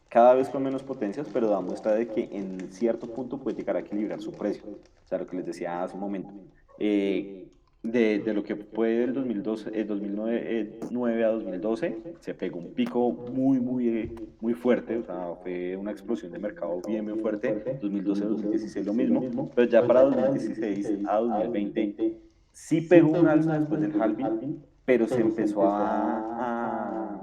cada vez con menos potencias, pero da muestra de que en cierto punto puede llegar a equilibrar su precio. O sea, lo que les decía hace un momento. De lo que fue del 2012, 2009 a 2012, se pegó un pico muy, muy, muy fuerte, o sea, fue una explosión de mercado bien, bien fuerte. 2012 a 2016 lo mismo, pero ya para 2016 a 2020 sí pegó un alza después del halving, pero se empezó a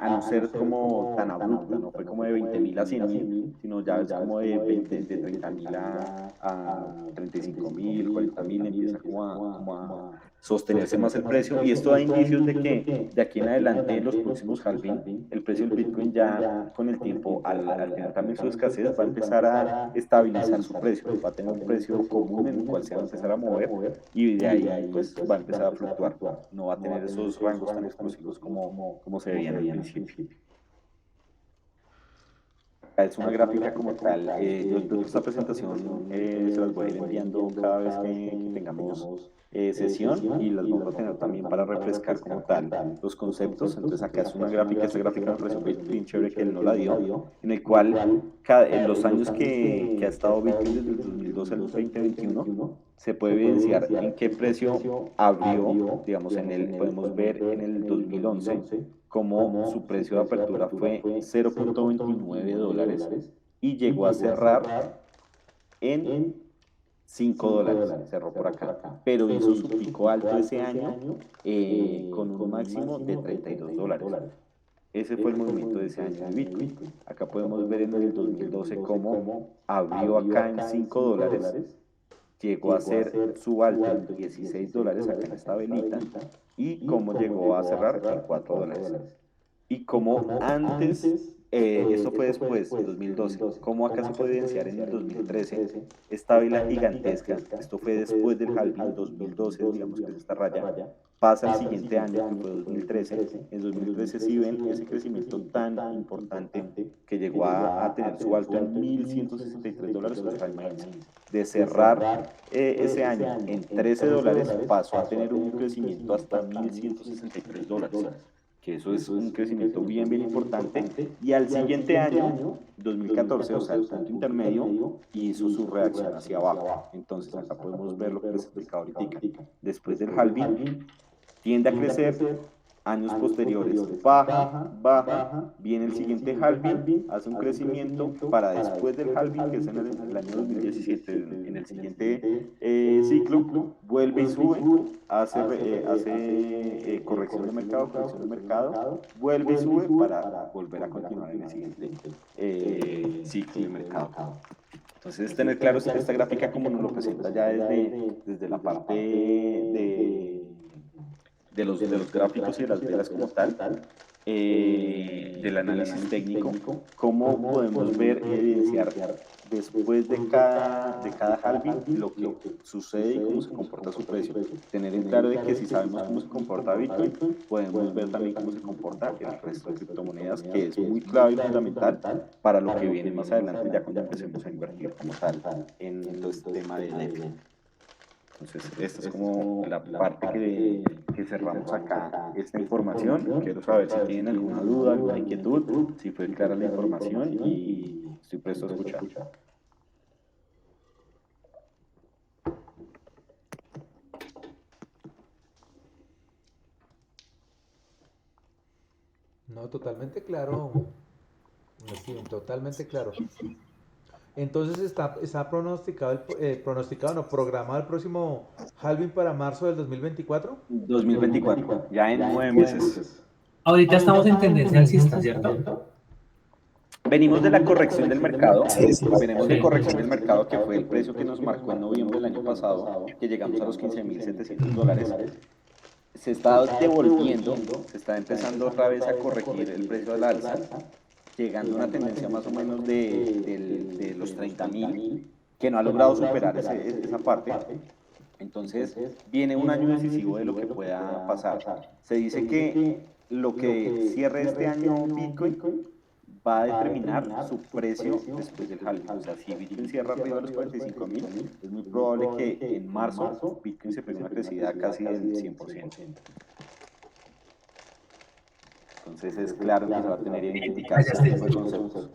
no ser como tan abrupta, no fue como de 20.000 a 100.000, sino ya es como de 30.000 a 35.000, 40.000, empieza como a sostenerse más el precio y esto da indicios de que de aquí en adelante, en los próximos halving, el precio del Bitcoin ya con el tiempo, al tener también su escasez, va a empezar a estabilizar su precio, va a tener un precio común en el cual se va a empezar a mover y de ahí pues va a empezar a fluctuar, no va a tener esos rangos tan explosivos como se veían al principio. Es una gráfica como tal. Yo esta presentación se las voy a ir enviando cada vez que tengamos sesión y las vamos a tener también para refrescar como tal los conceptos. Entonces acá es una gráfica, esta gráfica me pareció bien chévere que él no la dio, en el cual en los años que ha estado Bitcoin desde el 2012 al 2021 se puede evidenciar en qué precio abrió, digamos, podemos ver en el 2011 como su precio de apertura fue $0.29 y llegó a cerrar en $5, cerró por acá, pero hizo su pico alto ese año con un máximo de $32. Ese fue el movimiento de ese año de Bitcoin. Acá podemos ver en el 2012 cómo abrió acá en $5, llegó a ser su alto en $16 acá en esta velita y cómo llegó a cerrar en $4. Y como antes, eso fue después, 2012, como acá se puede evidenciar en el 2013, esta vela gigantesca, esto fue después del halving 2012, digamos que es esta raya, pasa al siguiente año, que fue 2013, en 2013 sí ven ese crecimiento tan importante que llegó a tener su alto en $1.163, o sea, imagínense, de cerrar ese año en $13, pasó a tener un crecimiento hasta $1.163, que eso es un crecimiento bien, bien importante, y al siguiente año, 2014, o sea, el punto intermedio, hizo su reacción hacia abajo. Entonces, acá podemos ver lo que les explicaba ahorita. Después del halving, tiende a crecer, años posteriores baja, baja, viene el siguiente halving, hace un crecimiento para después del halving, que es en el año 2017, en el siguiente ciclo, vuelve y sube, hace corrección de mercado, vuelve y sube para volver a continuar en el siguiente ciclo de mercado. Entonces, tener claro esta gráfica como nos lo presenta ya desde la parte de los gráficos y de las velas como tal, del análisis técnico, cómo podemos ver y evidenciar después de cada halving lo que sucede y cómo se comporta su precio. Tener en claro de que si sabemos cómo se comporta Bitcoin, podemos ver también cómo se comporta el resto de criptomonedas, que es muy clave y fundamental para lo que viene más adelante, ya cuando empecemos a invertir como tal en todo este tema de DeFi. Entonces, esta es como la parte que cerramos acá, esta información. Quiero saber si tienen alguna duda, alguna inquietud, si fue clara la información y estoy presto a escuchar. No, totalmente claro. Steven, totalmente claro. Entonces está pronosticado, no, programado el próximo halving para marzo del 2024. 2024, ya en 9 meses. Ahorita estamos en tendencia alcista, ¿cierto? Venimos de la corrección del mercado, venimos de Sí. corrección del mercado que fue el precio que nos marcó en noviembre del año pasado, que llegamos a los $15,700. Se está devolviendo, se está empezando otra vez a corregir el precio al alza, llegando a una tendencia más o menos de los 30.000, que no ha logrado superar esa parte. Entonces, viene un año decisivo de lo que pueda pasar. Se dice que lo que cierre este año Bitcoin va a determinar su precio después del halving. O sea, si Bitcoin cierra arriba de los 45.000, es muy probable que en marzo Bitcoin se pegue una crecida casi del 100%. Entonces es claro que se va a tener que identificar este tipo de conceptos.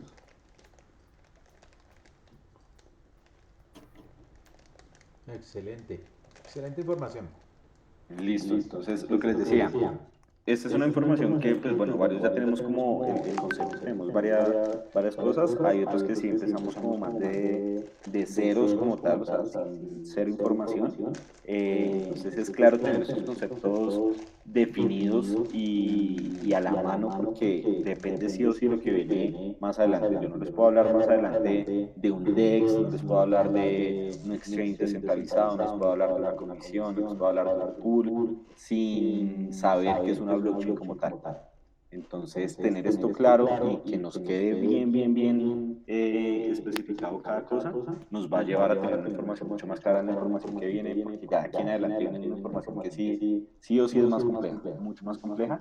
Excelente, excelente información. Listo, entonces lo que les decía, esta es una información que, pues bueno, varios ya tenemos como el concepto, tenemos varias cosas, hay otros que sí empezamos como más de ceros como tal, o sea, sin cero información. Entonces es claro tener esos conceptos definidos y a la mano, porque depende sí o sí lo que viene más adelante. Yo no les puedo hablar más adelante de un DEX, no les puedo hablar de un exchange descentralizado, no les puedo hablar de una comisión, no les puedo hablar de un pool, sin saber qué es una blockchain como tal. Entonces, tener esto claro y que nos quede bien especificado cada cosa, nos va a llevar a tener una información mucho más clara en la información que viene, porque ya aquí en adelante viene una información que sí o sí es más compleja, mucho más compleja,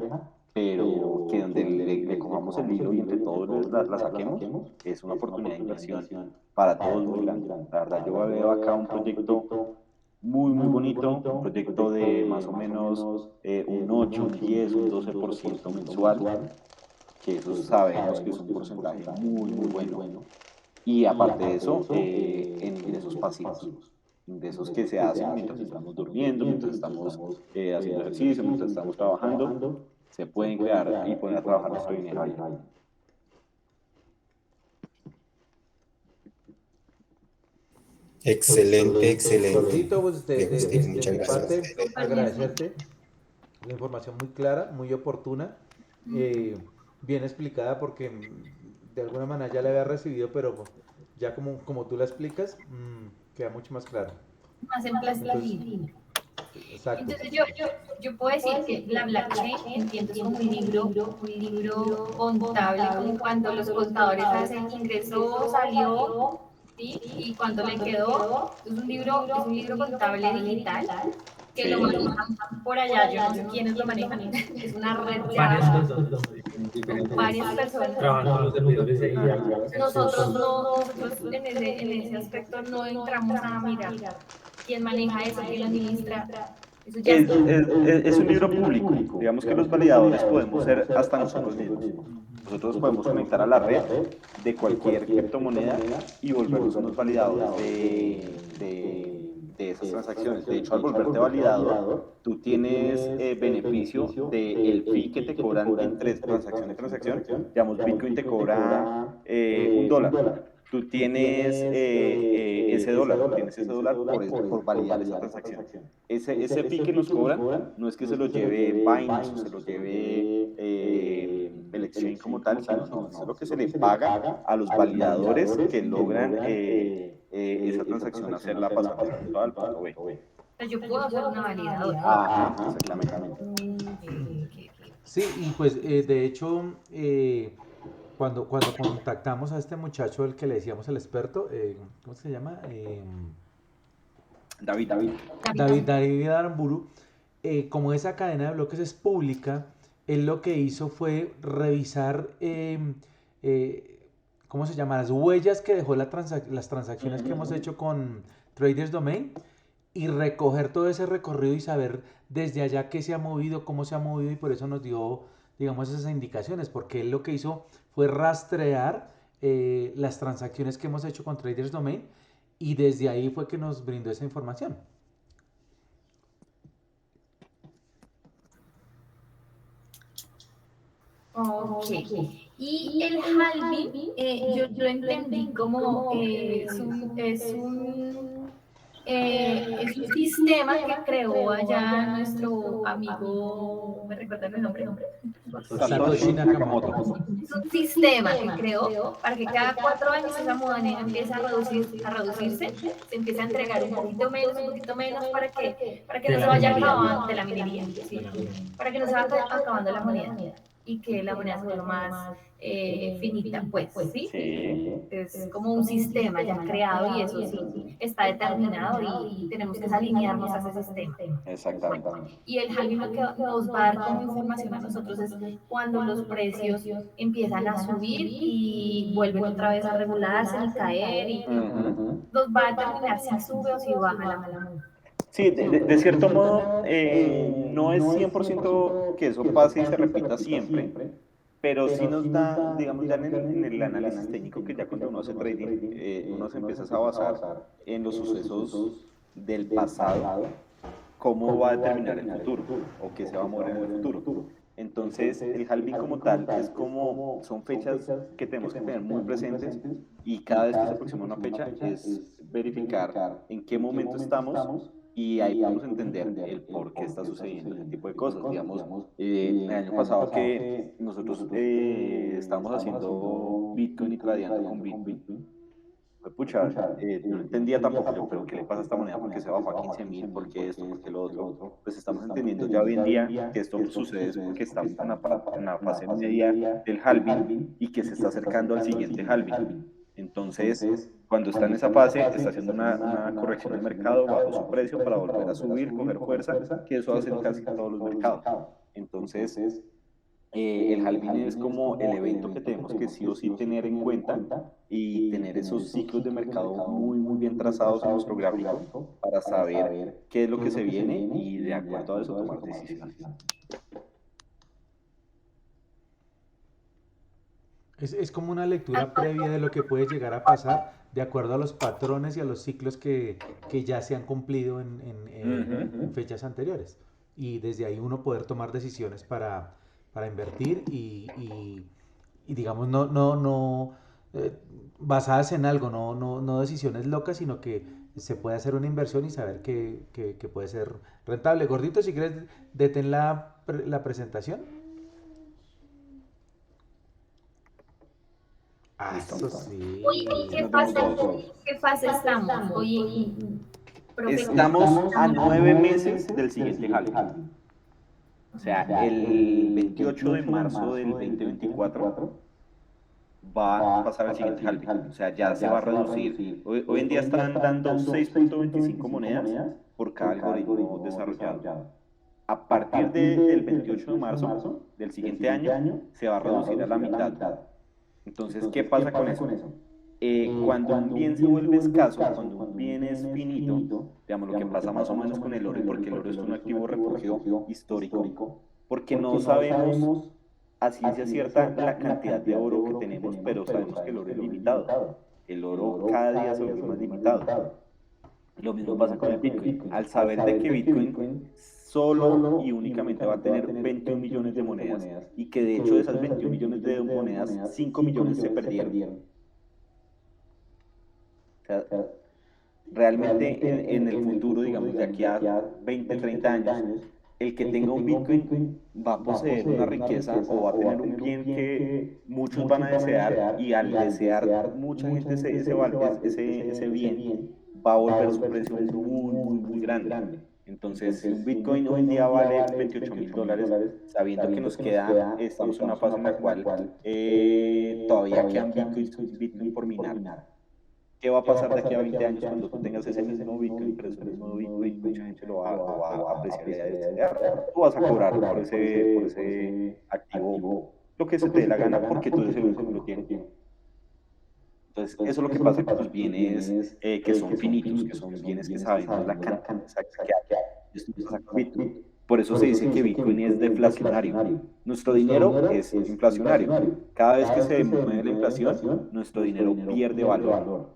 pero que donde le comamos el hilo y entre todos la saquemos, es una oportunidad de inversión para todos muy grande. La verdad, yo veo acá un proyecto muy bonito, un proyecto de más o menos un 8, un 10, un 12% mensual, que eso sabemos que es un porcentaje muy bueno. Y aparte de eso, en ingresos pasivos, ingresos que se hacen mientras estamos durmiendo, mientras estamos haciendo ejercicio, mientras estamos trabajando, se pueden crear y poner a trabajar nuestro dinero ahí. Excelente. Doctorcito, pues Steve, de muchas mi parte, gracias. agradecerte la información muy clara, muy oportuna, bien explicada, porque de alguna manera ya la había recibido, pero ya como tú la explicas, queda mucho más claro. Más en plastilina. Exacto. Entonces yo puedo decir que la blockchain entiendo es como un libro contable, como cuando los contadores hacen ingresó, salió, ¿sí? Y cuando le quedó, es un libro contable digital que lo manejan por allá, yo no sé quiénes lo manejan, es una red Varias ya, personas, diferentes varias personas. trabajan con los servidores ahí. Nosotros en ese aspecto no entramos a mirar quién maneja eso, quién lo administra. Eso ya Es un libro público. Digamos que los validadores podemos ser hasta nosotros mismos. Nosotros podemos conectar a la red de cualquier criptomoneda y volvernos unos validadores de esas transacciones. De hecho, al volverte validador, tú tienes beneficio del fee que te cobran entre transacción y transacción. Digamos, Bitcoin te cobra $1. Tú tienes ese dólar por validar esa transacción. Ese fee que nos cobran no es que se lo lleve Binance o se lo lleve el exchange como tal, sino no, eso es lo que se le paga a los validadores que logran esa transacción hacerla pasar del punto A al punto B. yo puedo hacer una validadora. Exactamente. Sí, y pues de hecho, cuando contactamos a este muchacho, el que le decíamos el experto, ¿cómo se llama? David Aramburu, como esa cadena de bloques es pública, él lo que hizo fue revisar, ¿cómo se llama? Las huellas que dejó las transacciones que hemos hecho con Traders Domain, y recoger todo ese recorrido y saber desde allá qué se ha movido, cómo se ha movido y por eso nos dio, digamos, esas indicaciones, porque él lo que hizo fue rastrear las transacciones que hemos hecho con Traders Domain y desde ahí fue que nos brindó esa información. Ok. Y el halving, yo lo entendí como es un sistema que creó allá nuestro amigo, ¿me recuerdan el nombre? Satoshi Nakamoto. Es un sistema que creó para que cada 4 años esa moneda empiece a reducirse, se empiece a entregar un poquito menos para que no se vaya acabando de la minería, ¿sí? Para que no se vaya acabando la moneda y que la moneda se vuelva más finita, pues, ¿sí? Sí. Es como un sistema ya creado y eso sí está determinado y tenemos que alinearnos a ese sistema. Exactamente. Y el halving lo que nos va a dar como información a nosotros es cuando los precios empiezan a subir y vuelven otra vez a regularse y caer y nos va a determinar si sube o si baja la moneda. Sí, de cierto modo, no es 100% que eso pase y se repita siempre, pero sí nos da, digamos, ya en el análisis técnico que ya cuando uno hace trading, uno se empieza a basar en los sucesos del pasado, cómo va a determinar el futuro o qué se va a mover en el futuro. Entonces, el halving como tal es como, son fechas que tenemos que tener muy presentes y cada vez que se aproxima una fecha es verificar en qué momento estamos y ahí podemos entender el por qué está sucediendo ese tipo de cosas. Digamos, el año pasado que nosotros estábamos haciendo Bitcoin y tradeando con Bitcoin, pues pucha, no entendía tampoco yo, pero ¿qué le pasa a esta moneda? ¿Por qué se bajó a 15.000? ¿Por qué esto? ¿Por qué lo otro? Pues estamos entendiendo ya hoy en día que esto sucede es porque estamos en la fase media del halving y que se está acercando al siguiente halving. Entonces, cuando está en esa fase, está haciendo una corrección del mercado bajo su precio para volver a subir, coger fuerza, que eso hacen casi todos los mercados. Entonces, el halving es como el evento que tenemos que sí o sí tener en cuenta y tener esos ciclos de mercado muy, muy bien trazados en nuestro gráfico para saber qué es lo que se viene y de acuerdo a eso tomar decisiones. Es como una lectura previa de lo que puede llegar a pasar de acuerdo a los patrones y a los ciclos que ya se han cumplido en fechas anteriores. Y desde ahí uno poder tomar decisiones para invertir y digamos, no basadas en algo, no decisiones locas, sino que se puede hacer una inversión y saber que puede ser rentable. Gordito, si quieres, detén la presentación. Ah, Listo. eso sí. Oye, ¿y qué fase estamos? Oye, profe, Estamos a 9 meses del siguiente halving. O sea, el 28 de marzo del 2024 va a pasar al siguiente halving. O sea, ya se va a reducir. Hoy en día están dando 6.25 monedas por cada algoritmo desarrollado. A partir del 28 de marzo del siguiente año se va a reducir a la mitad. Entonces, ¿qué pasa con eso? Cuando un bien se vuelve escaso, cuando un bien es finito, digamos lo que pasa más o menos con el oro, y porque el oro es un activo refugio histórico, porque no sabemos a ciencia cierta la cantidad de oro que tenemos, pero sabemos que el oro es limitado. El oro cada día se vuelve más limitado. Lo mismo pasa con el Bitcoin. Al saber de que Bitcoin solo y únicamente va a tener 21 millones de monedas y que de hecho de esas 21 millones de monedas, 5 millones se perdieron. O sea, realmente en el futuro, digamos, de aquí a 20, 30 años, el que tenga un Bitcoin va a poseer una riqueza o va a tener un bien que muchos van a desear y al desear mucha gente ese bien va a volver su precio muy, muy, muy grande. Entonces, si un Bitcoin hoy en día vale $28.000, sabiendo que nos queda, estamos en una fase en la cual todavía quedan Bitcoin por minar. ¿Qué va a pasar de aquí a 20 años cuando tú tengas ese mismo Bitcoin, pero ese mismo Bitcoin, mucha gente lo va a apreciar y a desear? Tú vas a cobrar por ese activo lo que se te dé la gana porque tú eres el único que lo tiene. Entonces, eso es lo que pasa con los bienes que son finitos, que son bienes que sabemos la cantidad exacta que hay. Esto no pasa con Bitcoin. Por eso se dice que Bitcoin es deflacionario. Nuestro dinero es inflacionario. Cada vez que se mueve la inflación, nuestro dinero pierde valor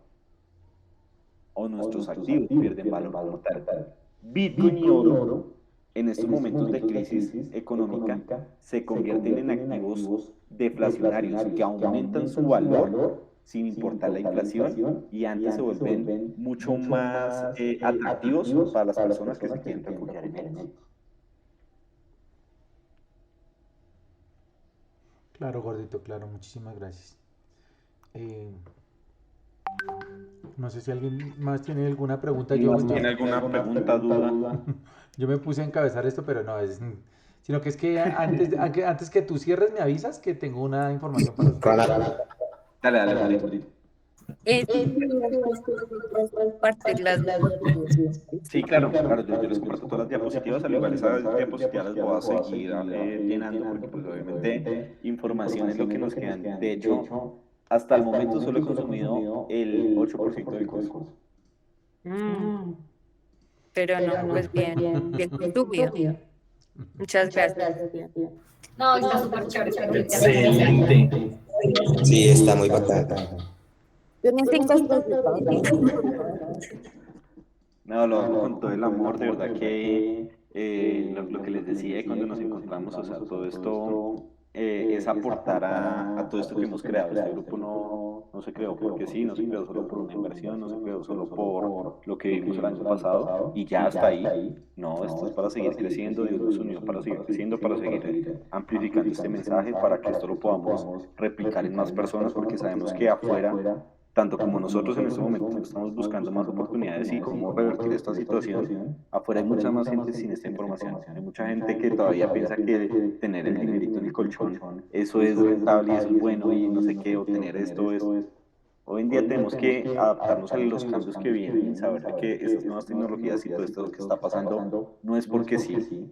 o nuestros activos pierden valor como tal. Bitcoin y oro, en estos momentos de crisis económica, se convierten en activos deflacionarios que aumentan su valor sin importar la inflación y antes se vuelven mucho más atractivos para las personas que se quieren refugiar en ellos. Claro, gordito, claro, muchísimas gracias. Eh, no sé si alguien más tiene alguna pregunta. ¿Tiene alguna pregunta, duda? Yo me puse a encabezar esto, pero no es. Sino que es que antes que tú cierres, me avisas que tengo una información para Con ustedes. la- Dale, dale, gordito. Compartir las diapositivas. Sí, claro, claro, yo les comparto todas las diapositivas, al igual esas diapositivas las voy a seguir llenando porque pues obviamente información es lo que nos quedan. De hecho, hasta el momento solo he consumido el 8% del curso. Mm, pero no, pues bien, bien consumido. Muchas gracias. No, está súper chévere. Excelente. Sí, está muy bacán. Yo necesito No, lo hago con todo el amor, de verdad que lo que les decía de cuando nos encontramos, o sea, todo esto es aportar a todo esto que hemos creado. Este grupo no se creó porque sí, no se creó solo por una inversión, no se creó solo por lo que vivimos el año pasado y ya hasta ahí. No, esto es para seguir creciendo, Dios nos unió para seguir creciendo, para seguir amplificando este mensaje, para que esto lo podamos replicar en más personas, porque sabemos que afuera tanto como nosotros en este momento estamos buscando más oportunidades y cómo revertir esta situación, afuera hay mucha más gente sin esta información. Hay mucha gente que todavía piensa que tener el dinerito en el colchón, eso es rentable y eso es bueno y no sé qué, o tener esto es... Hoy en día tenemos que adaptarnos a los cambios que vienen y saber de que esas nuevas tecnologías y todo esto que está pasando no es porque sí.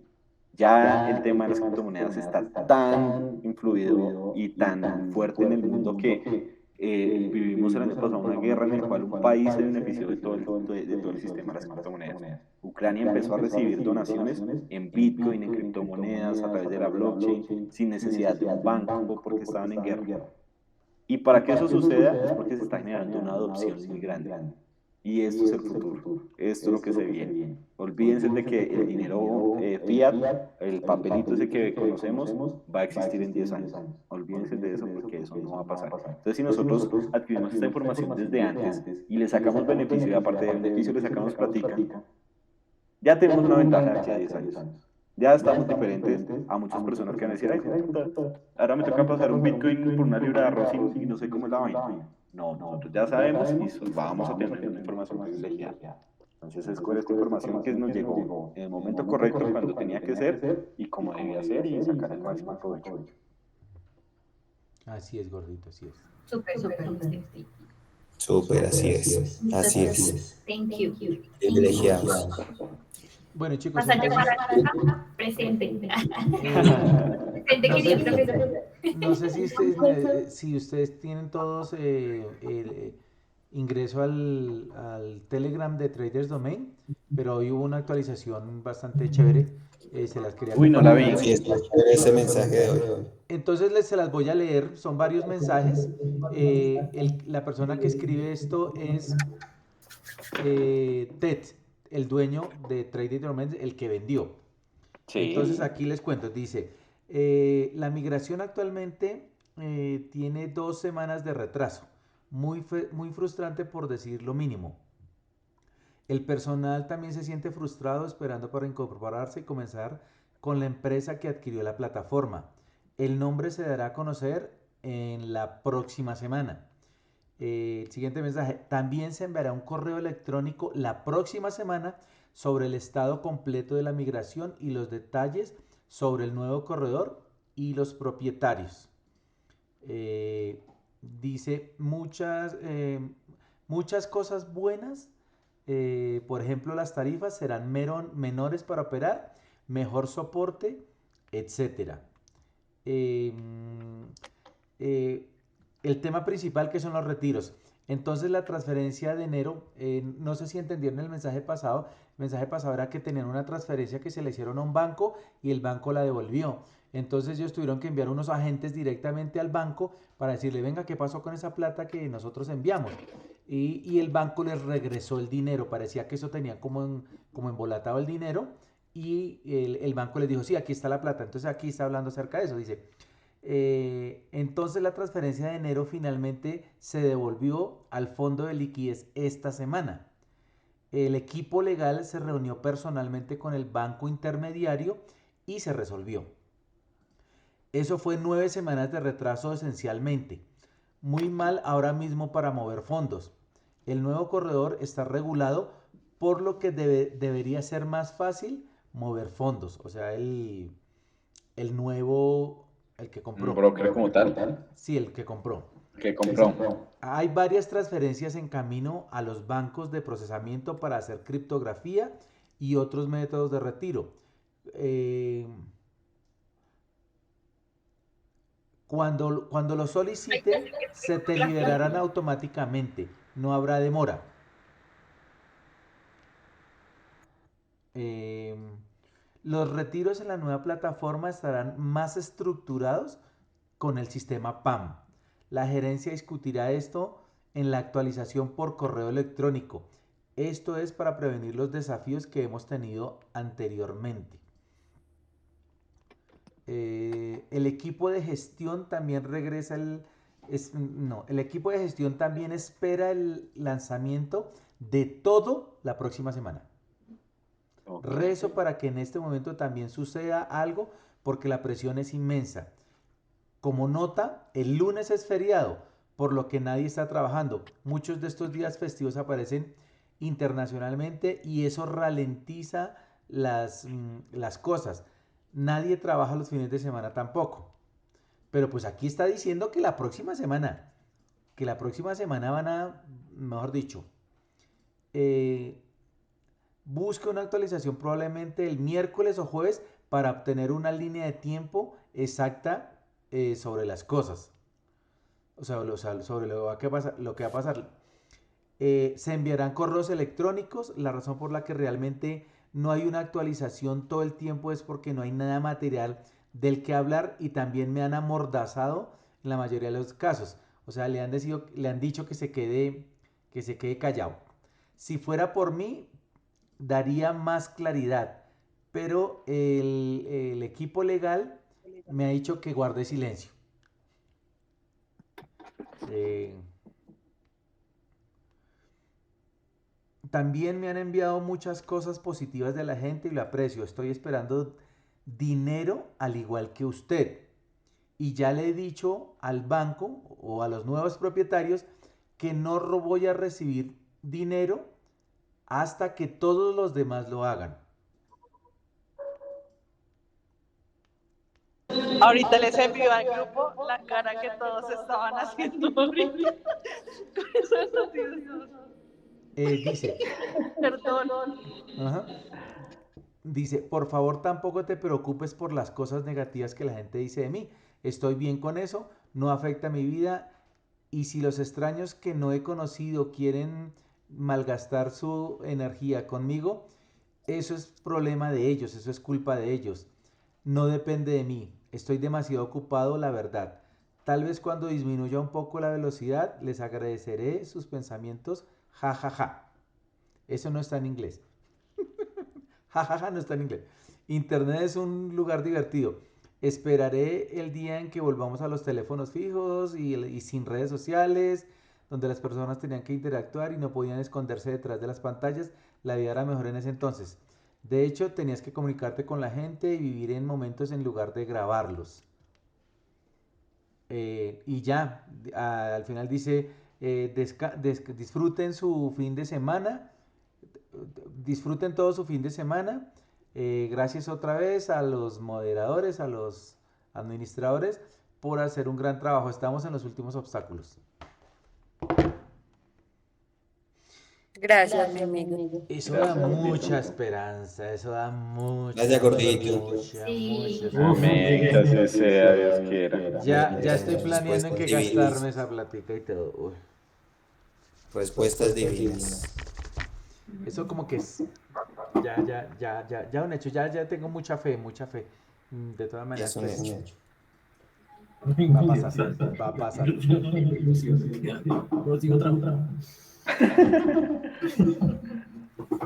Ya el tema de las criptomonedas está tan influido y tan fuerte en el mundo que vivimos el año pasado una guerra en la cual un país se benefició de todo el sistema de las criptomonedas. Ucrania empezó a recibir donaciones en Bitcoin, en criptomonedas, a través de la blockchain, sin necesidad de un banco porque estaban en guerra. Y para que eso suceda es porque se está generando una adopción muy grande. Y esto es el futuro, esto es lo que se viene. Olvídense de que el dinero fiat, el papelito ese que conocemos, va a existir en 10 años. Olvídense de eso porque eso no va a pasar. Entonces, si nosotros adquirimos esta información desde antes y le sacamos beneficio y aparte de beneficio le sacamos platica, ya tenemos una ventaja de aquí a 10 años. Ya estamos diferentes a muchas personas que van a decir, ay, puta, ahora me toca pasar un Bitcoin por una libra de arroz y no sé cómo es la vaina. No, nosotros ya sabemos y vamos a tener una información privilegiada. Entonces, escoger esta información que nos llegó en el momento correcto, cuando tenía que ser y como debía ser y sacar el máximo provecho. Así es, gordito, así es. Súper, sí. Súper, así es. Así es. Thank you. Privilegiados. Bueno, chicos, Más allá entonces, presente. Presente, no querido sé, profesor. no sé si ustedes tienen todos el ingreso al Telegram de Traders Domain, pero hoy hubo una actualización bastante chévere. Se las quería Uy, no la compartir. vi. Sí, está chévere ese mensaje de hoy. Entonces se las voy a leer, son varios mensajes. La persona que escribe esto es Ted, el dueño de Traders Domain, el que vendió. Entonces Sí. aquí les cuento, dice, la migración actualmente tiene 2 semanas de retraso, muy frustrante por decir lo mínimo. El personal también se siente frustrado esperando para incorporarse y comenzar con la empresa que adquirió la plataforma. El nombre se dará a conocer en la próxima semana. El siguiente mensaje, también se enviará un correo electrónico la próxima semana sobre el estado completo de la migración y los detalles sobre el nuevo corredor y los propietarios. Dice muchas cosas buenas. Por ejemplo, las tarifas serán menores para operar, mejor soporte, etc. Eh, el tema principal que son los retiros. Entonces la transferencia de enero, no sé si entendieron el mensaje pasado. El mensaje pasado era que tenían una transferencia que se le hicieron a un banco y el banco la devolvió. Entonces ellos tuvieron que enviar unos agentes directamente al banco para decirle, venga, ¿qué pasó con esa plata que nosotros enviamos? Y el banco les regresó el dinero. Parecía que eso tenía como embolatado el dinero. Y el banco les dijo, sí, aquí está la plata. Entonces aquí está hablando acerca de eso. Dice, entonces la transferencia de enero finalmente se devolvió al fondo de liquidez esta semana. El equipo legal se reunió personalmente con el banco intermediario y se resolvió. Eso fue 9 semanas de retraso esencialmente. Muy mal ahora mismo para mover fondos. El nuevo corredor está regulado, por lo que debería ser más fácil mover fondos. O sea, el nuevo, el que Un compró. broker como tal, Sí, el que compró. que compró. Hay varias transferencias en camino a los bancos de procesamiento para hacer criptografía y otros métodos de retiro. Eh, cuando lo soliciten, se te liberarán automáticamente. No habrá demora. Eh, los retiros en la nueva plataforma estarán más estructurados con el sistema PAM. La gerencia discutirá esto en la actualización por correo electrónico. Esto es para prevenir los desafíos que hemos tenido anteriormente. El equipo de gestión también regresa el equipo de gestión también espera el lanzamiento de todo la próxima semana. Ok. Rezo para que en este momento también suceda algo porque la presión es inmensa. Como nota, el lunes es feriado, por lo que nadie está trabajando. Muchos de estos días festivos aparecen internacionalmente y eso ralentiza las cosas. Nadie trabaja los fines de semana tampoco. Pero pues aquí está diciendo que la próxima semana van a, mejor dicho, eh, busque una actualización probablemente el miércoles o jueves para obtener una línea de tiempo exacta sobre las cosas. O sea, sobre lo que va a pasar. Se enviarán correos electrónicos. La razón por la que realmente no hay una actualización todo el tiempo es porque no hay nada material del que hablar y también me han amordazado en la mayoría de los casos. O sea, le han dicho que se quede callado. Si fuera por mí, daría más claridad, pero el equipo legal me ha dicho que guarde silencio. Eh, También me han enviado muchas cosas positivas de la gente y lo aprecio. Estoy esperando dinero al igual que usted. Y ya le he dicho al banco o a los nuevos propietarios que no voy a recibir dinero hasta que todos los demás lo hagan. Ahorita les envío al grupo la cara que todos estaban haciendo ahorita. Con esas noticias. Dice, Perdón. ajá, dice, por favor tampoco te preocupes por las cosas negativas que la gente dice de mí. Estoy bien con eso, no afecta mi vida. Y si los extraños que no he conocido quieren malgastar su energía conmigo, eso es problema de ellos, eso es culpa de ellos. No depende de mí. Estoy demasiado ocupado, la verdad. Tal vez cuando disminuya un poco la velocidad, les agradeceré sus pensamientos. Ja, ja, ja. Eso no está en inglés. Ja, ja, ja, no está en inglés. Internet es un lugar divertido. Esperaré el día en que volvamos a los teléfonos fijos y sin redes sociales, donde las personas tenían que interactuar y no podían esconderse detrás de las pantallas. La vida era mejor en ese entonces. De hecho, tenías que comunicarte con la gente y vivir en momentos en lugar de grabarlos. Y ya, al final dice, disfruten su fin de semana, disfruten todo su fin de semana. Gracias otra vez a los moderadores, a los administradores por hacer un gran trabajo. Estamos en los últimos obstáculos. Gracias, mi amigo. Eso Gracias, da gordito. mucha esperanza, eso da mucha, Gracias, gordito. mucha, Sí. mucha Uf, esperanza. Amén, que así sea, Dios quiera. Ya estoy Después planeando en qué contribuimos. gastarme esa platica y todo. Uy. Respuestas divinas. Eso como que es ya un hecho, ya tengo mucha fe. De todas maneras, Es un pues, hecho. va a pasar, va a pasar. Rocío otra.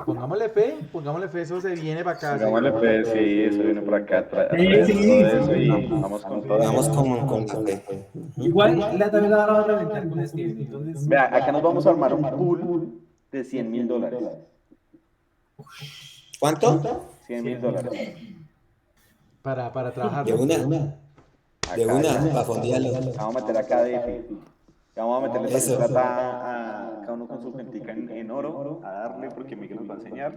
Pongámosle fe, eso se viene para acá. Hagámosle pues, sí, eso viene por acá, Sí, atrás sí, todo eso sí. y vamos con todo. Vamos con la fe. Igual la también la van a reventar con Steven. Entonces, Vea, acá nos vamos a armar un pool de $100.000. ¿Cuánto? $100.000. Para trabajar. De una. De Acá, una, ya. para fondearlo. Vamos a meter acá DF. Vamos a meterle también Eso. plata a cada uno con su cuentica en oro, a darle porque Miguel nos va a enseñar.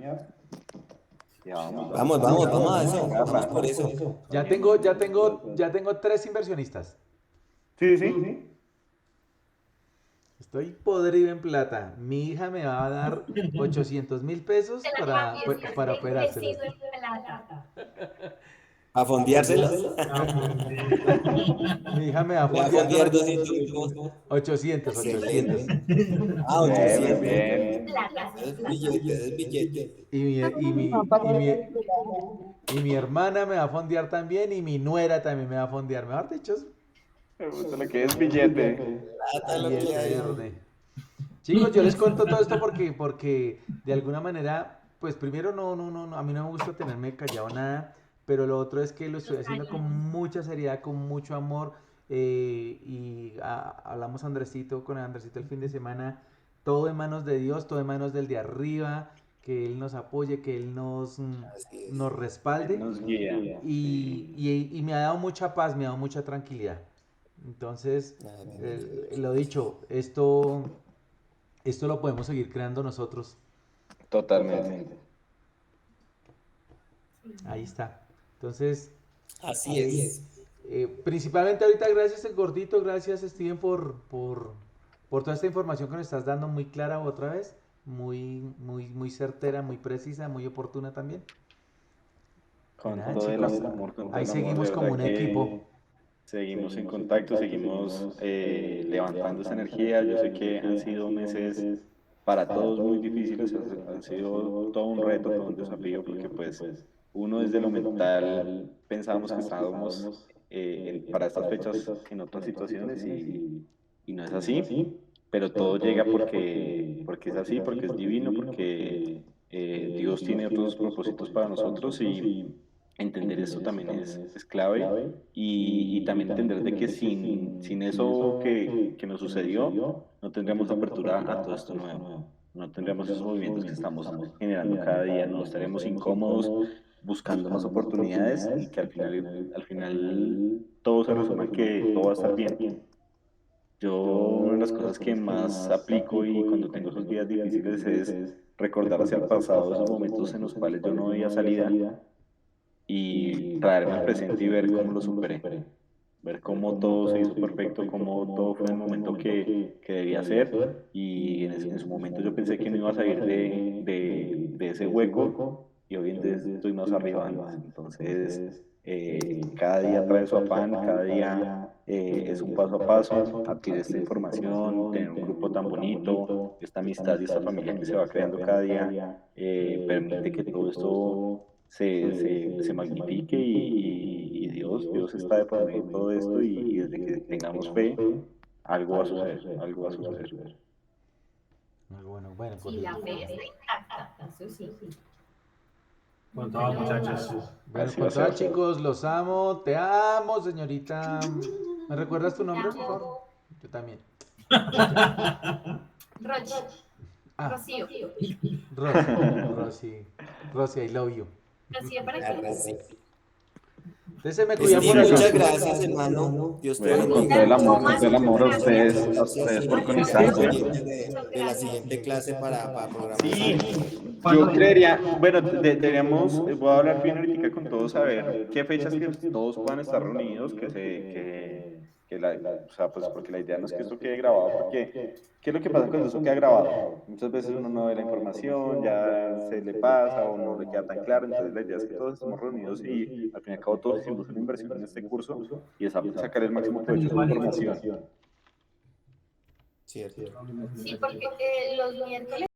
Ya Vamos a eso. Vamos por eso. Ya tengo 3 inversionistas. Sí. Estoy podrido en plata. Mi hija me va a dar 800.000 pesos para operárselos. Preciso en plata. ¿A fondeárselos? Mi hija me va a Le va a fondear fondear 200. 800. Ah, 800. Bien. Plata. Es billete. Y mi hermana me va a fondear también y mi nuera también me va a fondear. Mejor dicho, Me gusta lo que es billete. Plata lo que billete hay. verde. Chicos, yo les cuento todo esto porque de alguna manera, pues primero no, a mí no me gusta tenerme callado nada, pero lo otro es que lo estoy haciendo con mucha seriedad, con mucho amor, hablamos con Andresito el fin de semana, todo en manos de Dios, todo en manos del de arriba, que Él nos apoye, que Él nos respalde Nos guía. y me ha dado mucha paz, me ha dado mucha tranquilidad. Entonces, lo dicho, esto lo podemos seguir creando nosotros. Totalmente. Ahí está. Entonces, Así es. principalmente ahorita gracias el gordito, gracias Steven por toda esta información que nos estás dando, muy clara otra vez, muy certera, muy precisa, muy oportuna también. Con Nada, todo el chicos, amor, con todo ahí el amor, seguimos de como verdad un que equipo. seguimos en contacto, seguimos levantando esa energía. Yo sé que han sido meses para todos muy difíciles, han sido todo un reto, todo un desafío, porque pues uno desde lo mental pensábamos que estábamos para estas fechas en otras situaciones y no es así, pero todo llega porque es así, porque es divino, porque Dios tiene otros propósitos para nosotros y entender esto también es clave y también entender de que sin eso que nos sucedió, no tendríamos apertura a todo esto nuevo, no tendríamos esos movimientos que estamos generando cada día, no estaríamos incómodos buscando más oportunidades y que al final todo se resume en que todo va a estar bien. Yo una de las cosas que más aplico y cuando tengo esos días difíciles es recordar hacia el pasado esos momentos en los cuales yo no veía salida y traerme al presente y ver cómo lo superé, ver cómo todo se hizo perfecto, cómo todo fue en el momento que debía ser y en su momento yo pensé que no iba a salir de ese hueco y hoy en día estoy más arriba antes. Entonces, cada día trae su afán, cada día es un paso a paso, adquirir esta información, tener un grupo tan bonito, esta amistad y esta familia que se va creando cada día, permite que todo esto se magnifique y Dios está de por medio de todo esto y desde que tengamos fe, algo va a suceder, algo va a suceder. Bueno, Sí, la fe está intacta, eso sí. con todo, muchachos. Bueno, Así con va a todo, ser. chicos, los amo, te amo, señorita. ¿Me recuerdas tu nombre, por favor? Yo también. Rochi, Ah, Rocío. Rosy, I love you. Rocío para que Entonces se me cuidan por Steve, acá. muchas gracias, hermano. Dios te Bueno, con bendiga. todo el amor a ustedes por conectarse. De la siguiente clase para programar. Sí, yo creería, bueno, deberíamos, voy a hablar bien ahorita con todos a ver qué fechas que todos puedan estar reunidos, o sea, pues porque la idea no es que esto quede grabado, porque ¿qué es lo que pasa cuando eso queda grabado? Muchas veces uno no ve la información, ya se le pasa o no le queda tan claro, entonces la idea es que todos estemos reunidos y al fin y al cabo todos hicimos una inversión en este curso y es sacar el máximo provecho de esta información. ¿cierto? Sí, porque los miércoles